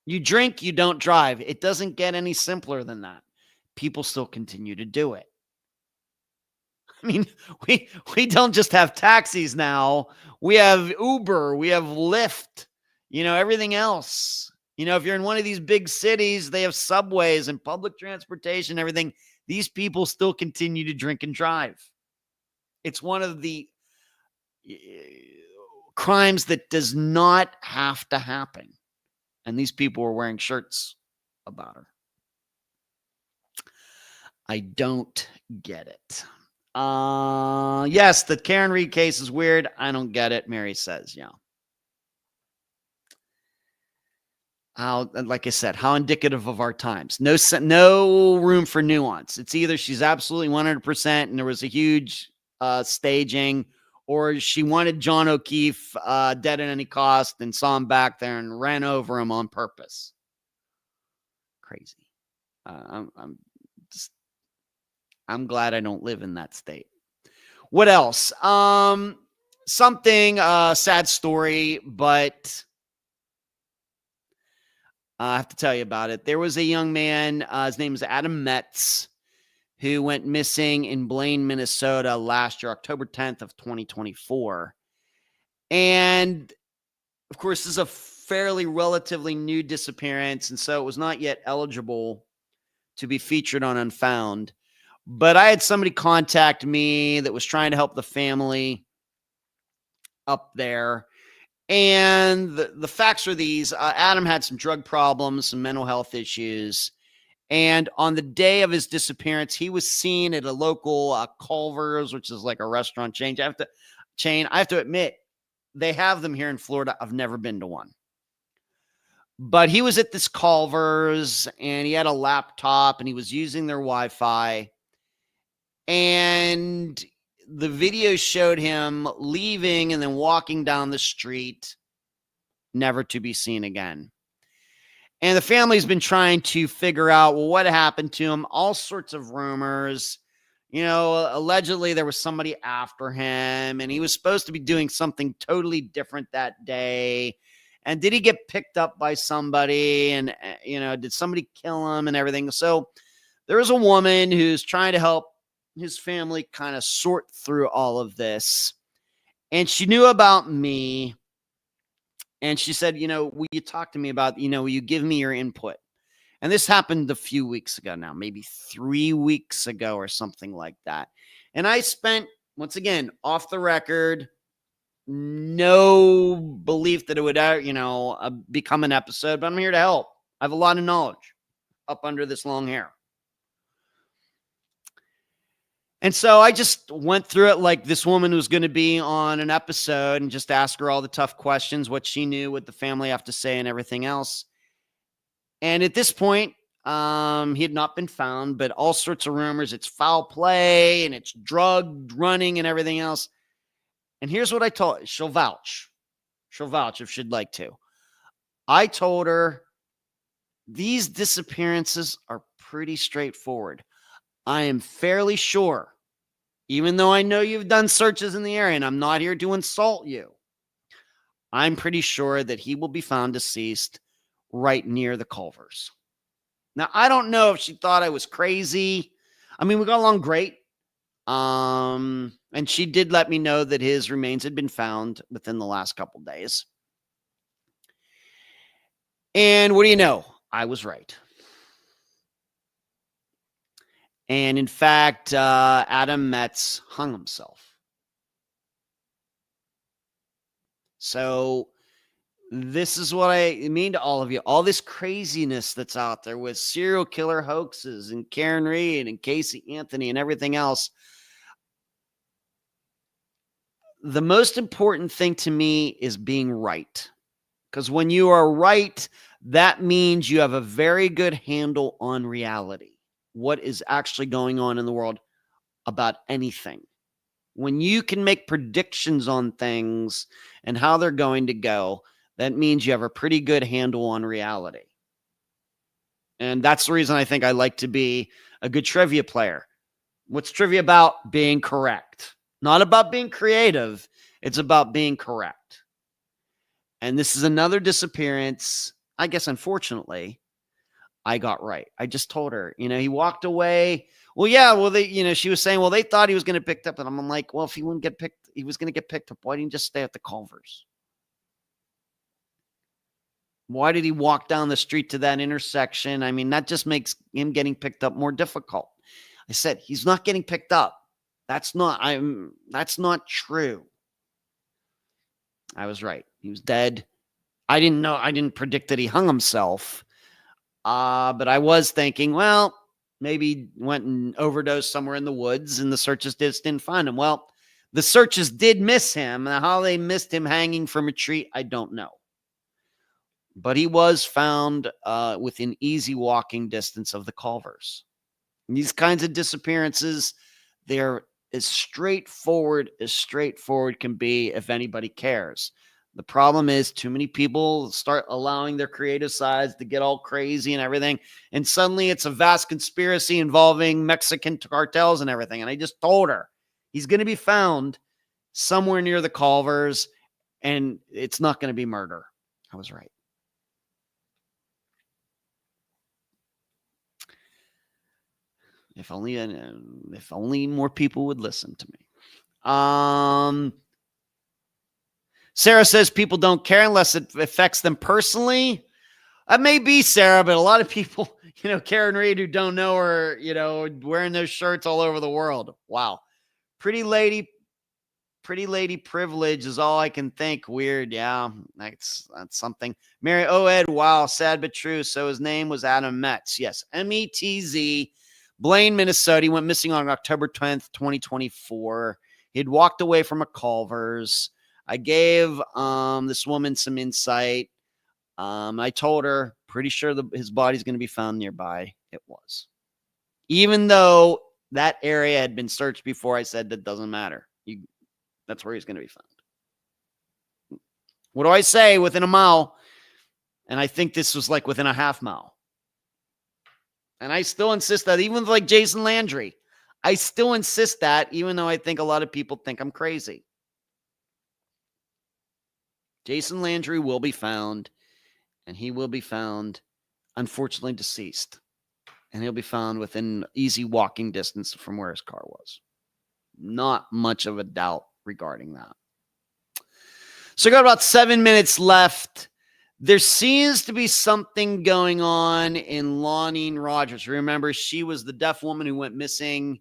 You drink, you don't drive. It doesn't get any simpler than that. People still continue to do it. I mean, we don't just have taxis now. We have Uber, we have Lyft, everything else. If you're in one of these big cities, they have subways and public transportation, everything. These people still continue to drink and drive. It's one of the crimes that does not have to happen. And these people were wearing shirts about her. I don't get it. Yes, the Karen Reid case is weird. I don't get it, Mary says. Yeah. Like I said, how indicative of our times. No room for nuance. It's either she's absolutely 100% and there was a huge staging, or she wanted John O'Keefe dead at any cost and saw him back there and ran over him on purpose. Crazy. I'm glad I don't live in that state. What else? Something, sad story, but I have to tell you about it. There was a young man, his name is Adam Metz, who went missing in Blaine, Minnesota last year, October 10th of 2024. And of course, this is a fairly relatively new disappearance, and so it was not yet eligible to be featured on Unfound. But I had somebody contact me that was trying to help the family up there. And the facts are these. Adam had some drug problems, some mental health issues. And on the day of his disappearance, he was seen at a local Culver's, which is like a restaurant chain. I have to admit, they have them here in Florida. I've never been to one. But he was at this Culver's, and he had a laptop, and he was using their Wi-Fi. And the video showed him leaving and then walking down the street, never to be seen again. And the family's been trying to figure out, well, what happened to him? All sorts of rumors. Allegedly there was somebody after him, and he was supposed to be doing something totally different that day. And did he get picked up by somebody? And, did somebody kill him and everything? So there is a woman who's trying to help his family kind of sort through all of this. And she knew about me. And she said, will you talk to me about, will you give me your input? And this happened a few weeks ago now, maybe 3 weeks ago or something like that. And I spent, once again, off the record, no belief that it would, become an episode, but I'm here to help. I have a lot of knowledge up under this long hair. And so I just went through it like this woman was going to be on an episode, and just ask her all the tough questions, what she knew, what the family have to say, and everything else. And at this point, he had not been found, but all sorts of rumors. It's foul play and it's drug running and everything else. And here's what I told, she'll vouch if she'd like to. I told her these disappearances are pretty straightforward. I am fairly sure, even though I know you've done searches in the area and I'm not here to insult you, I'm pretty sure that he will be found deceased right near the Culvers. Now, I don't know if she thought I was crazy. I mean, we got along great. And she did let me know that his remains had been found within the last couple days. And what do you know? I was right. And in fact, Adam Metz hung himself. So this is what I mean to all of you. All this craziness that's out there with serial killer hoaxes and Karen Reid and Casey Anthony and everything else. The most important thing to me is being right. Because when you are right, that means you have a very good handle on reality. What is actually going on in the world about anything. When you can make predictions on things and how they're going to go, that means you have a pretty good handle on reality. And that's the reason I think I like to be a good trivia player. What's trivia about? Being correct. Not about being creative. It's about being correct. And this is another disappearance. I guess, unfortunately, I got right. I just told her, he walked away. Well, yeah, well, she was saying, well, they thought he was going to picked up. And I'm like, well, if he wouldn't get picked, he was going to get picked up. Why didn't he just stay at the Culvers? Why did he walk down the street to that intersection? I mean, that just makes him getting picked up more difficult. I said, he's not getting picked up. That's not true. I was right. He was dead. I didn't predict that he hung himself. But I was thinking, well, maybe he went and overdosed somewhere in the woods and the searches just didn't find him. Well, the searches did miss him. Now, how they missed him hanging from a tree, I don't know. But he was found within easy walking distance of the Culvers. And these kinds of disappearances, they're as straightforward can be if anybody cares. The problem is too many people start allowing their creative sides to get all crazy and everything. And suddenly it's a vast conspiracy involving Mexican cartels and everything. And I just told her he's going to be found somewhere near the Culvers and it's not going to be murder. I was right. If only more people would listen to me. Sarah says people don't care unless it affects them personally. That may be, Sarah, but a lot of people, Karen Reid, who don't know her, wearing those shirts all over the world. Wow. Pretty lady privilege is all I can think. Weird. Yeah, that's something. Mary Oed, wow, sad but true. So his name was Adam Metz. Yes, Metz. Blaine, Minnesota. He went missing on October 10th, 2024. He had walked away from a Culvers. I gave this woman some insight. I told her, pretty sure his body's going to be found nearby. It was. Even though that area had been searched before, I said that doesn't matter. That's where he's going to be found. What do I say? Within a mile. And I think this was like within a half mile. And I still insist that, even with like Jason Landry, I still insist that, even though I think a lot of people think I'm crazy. Jason Landry will be found, and he will be found, unfortunately, deceased. And he'll be found within easy walking distance from where his car was. Not much of a doubt regarding that. So I got about 7 minutes left. There seems to be something going on in Lonine Rogers. Remember, she was the deaf woman who went missing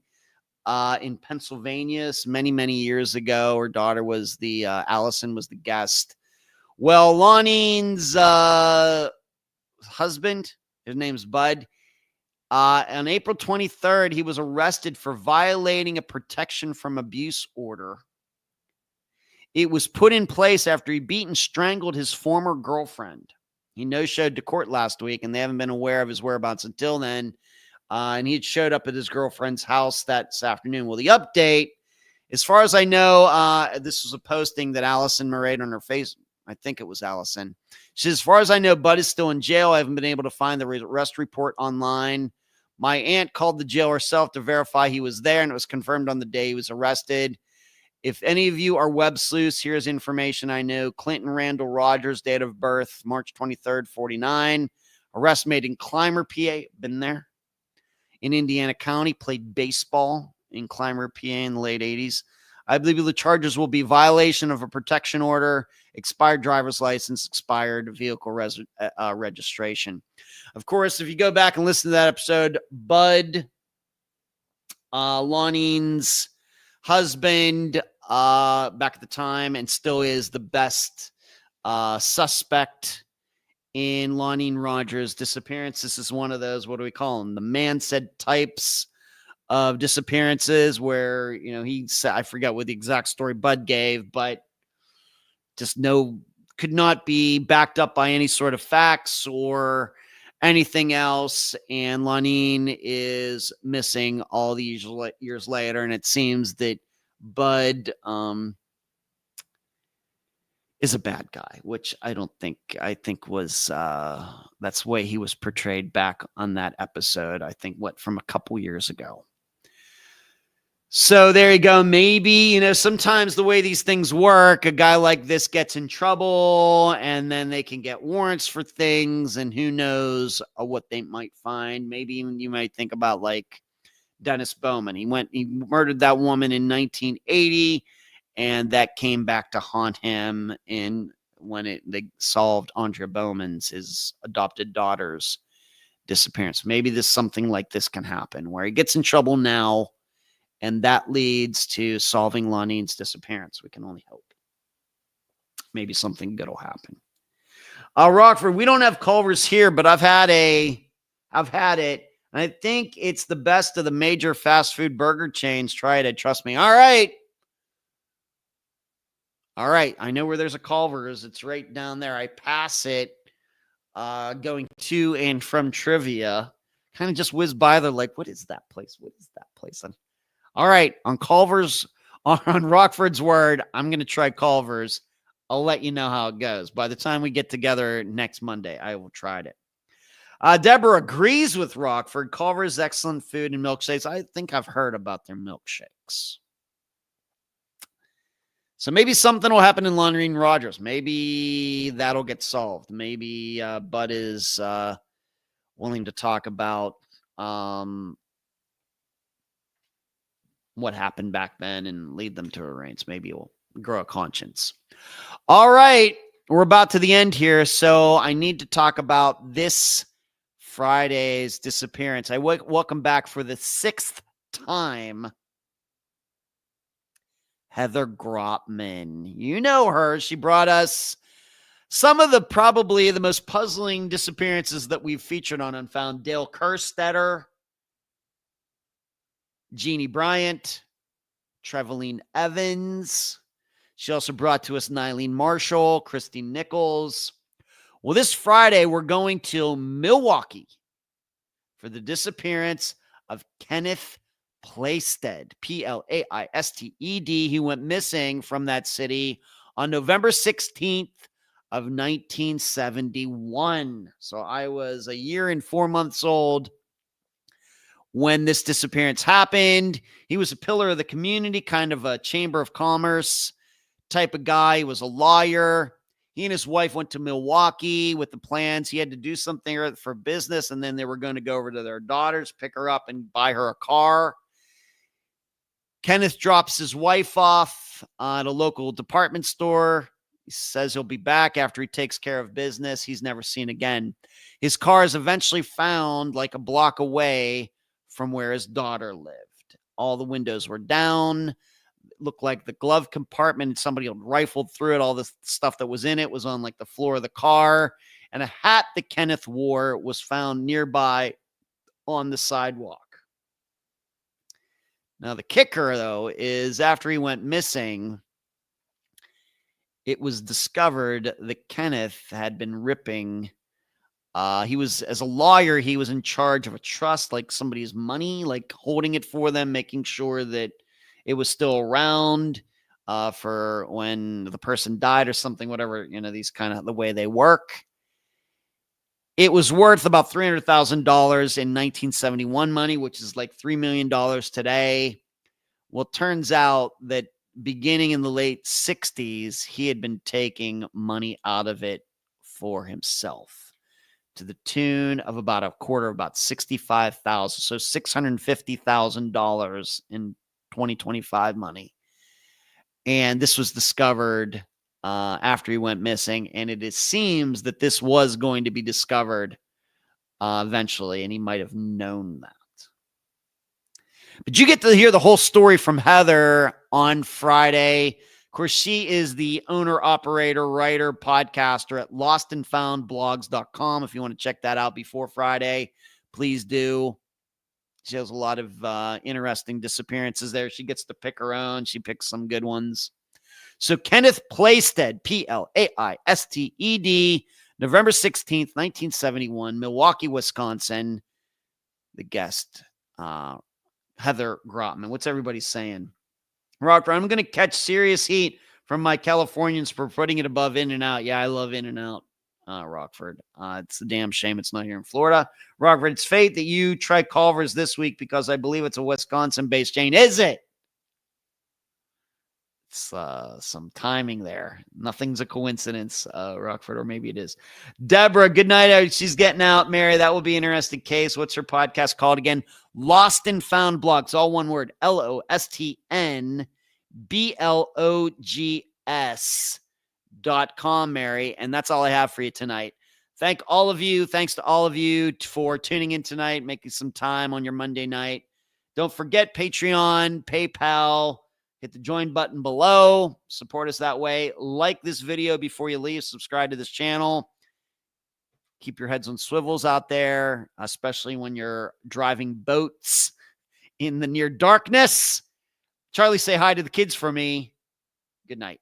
in Pennsylvania many, many years ago. Her daughter was Allison was the guest. Well, Lonine's husband, his name's Bud, on April 23rd, he was arrested for violating a protection from abuse order. It was put in place after he beat and strangled his former girlfriend. He no-showed to court last week, and they haven't been aware of his whereabouts until then. And he had showed up at his girlfriend's house that afternoon. Well, the update As far as I know, this was a posting that Allison made on her face. I think it was Allison. She says, as far as I know, Bud is still in jail. I haven't been able to find the arrest report online. My aunt called the jail herself to verify he was there, and it was confirmed on the day he was arrested. If any of you are web sleuths, here's information I know. Clinton Randall Rogers, date of birth, March 23rd, 49. Arrest made in Clymer, PA. Been there. In Indiana County, played baseball in Clymer, PA in the late 80s. I believe the charges will be violation of a protection order, expired driver's license, expired vehicle registration. Of course, if you go back and listen to that episode, Bud, Lonine's husband, back at the time, and still is the best suspect in Lonine Rogers' disappearance. This is one of those, what do we call them? The man said types of disappearances where, he said, I forget what the exact story Bud gave, but just could not be backed up by any sort of facts or anything else. And Lonine is missing all these years later. And it seems that Bud is a bad guy, which I think was, that's the way he was portrayed back on that episode. I think from a couple years ago. So there you go. Maybe, sometimes the way these things work, a guy like this gets in trouble and then they can get warrants for things, and who knows what they might find. Maybe even you might think about like Dennis Bowman. He murdered that woman in 1980, and that came back to haunt him when they solved Andrea Bowman's, his adopted daughter's disappearance. Maybe something like this can happen where he gets in trouble now, and that leads to solving Lonine's disappearance. We can only hope. Maybe something good will happen. Rockford, we don't have Culver's here, but I've had it. And I think it's the best of the major fast food burger chains. Try it. Trust me. All right. I know where there's a Culver's. It's right down there. I pass it going to and from trivia. Kind of just whiz by there like, what is that place? All right, on Culver's, on Rockford's word, I'm going to try Culver's. I'll let you know how it goes. By the time we get together next Monday, I will try it. Deborah agrees with Rockford. Culver's excellent food and milkshakes. I think I've heard about their milkshakes. So maybe something will happen in Lonine Rogers. Maybe that'll get solved. Maybe Bud is willing to talk about what happened back then and lead them to arraigns. Maybe it'll grow a conscience. All right. We're about to the end here. So I need to talk about this Friday's disappearance. I welcome back for the 6th time Heather Grotman. You know her. She brought us some of probably the most puzzling disappearances that we've featured on Unfound. Dale Kerstetter, Jeannie Bryant, Trevelyan Evans. She also brought to us Nylene Marshall, Christine Nichols. Well, this Friday, we're going to Milwaukee for the disappearance of Kenneth Plaisted, Plaisted. He went missing from that city on November 16th of 1971. So I was a year and 4 months old when this disappearance happened. He was a pillar of the community, kind of a chamber of commerce type of guy. He was a lawyer. He and his wife went to Milwaukee with the plans. He had to do something for business, and then they were going to go over to their daughters, pick her up, and buy her a car. Kenneth drops his wife off at a local department store. He says he'll be back after he takes care of business. He's never seen again. His car is eventually found like a block away from where his daughter lived. All the windows were down. It looked like the glove compartment, somebody had rifled through it. All the stuff that was in it was on like the floor of the car. And a hat that Kenneth wore was found nearby on the sidewalk. Now, the kicker, though, is after he went missing, it was discovered that Kenneth had been ripping. As a lawyer, he was in charge of a trust, like somebody's money, like holding it for them, making sure that it was still around for when the person died or something, whatever, these kind of the way they work. It was worth about $300,000 in 1971 money, which is like $3 million today. Well, it turns out that beginning in the late 60s, he had been taking money out of it for himself to the tune of about about $65,000. So $650,000 in 2025 money. And this was discovered after he went missing. And it seems that this was going to be discovered eventually, and he might have known that. But you get to hear the whole story from Heather on Friday. Of course, she is the owner, operator, writer, podcaster at lostandfoundblogs.com. If you want to check that out before Friday, please do. She has a lot of interesting disappearances there. She gets to pick her own. She picks some good ones. So Kenneth Plaisted, Plaisted, November 16th, 1971, Milwaukee, Wisconsin. The guest, Heather Grotman. What's everybody saying? Rockford, I'm going to catch serious heat from my Californians for putting it above In-N-Out. Yeah, I love In-N-Out, Rockford. It's a damn shame it's not here in Florida. Rockford, it's fate that you try Culver's this week because I believe it's a Wisconsin-based chain. Is it? It's some timing there. Nothing's a coincidence, Rockford, or maybe it is. Deborah, good night. She's getting out. Mary, that will be an interesting case. What's her podcast called again? Lost and Found Blogs, all one word. LOSTNBLOGS.com, Mary. And that's all I have for you tonight. Thanks to all of you for tuning in tonight, making some time on your Monday night. Don't forget Patreon, PayPal. Hit the join button below. Support us that way. Like this video before you leave. Subscribe to this channel. Keep your heads on swivels out there, especially when you're driving boats in the near darkness. Charlie, say hi to the kids for me. Good night.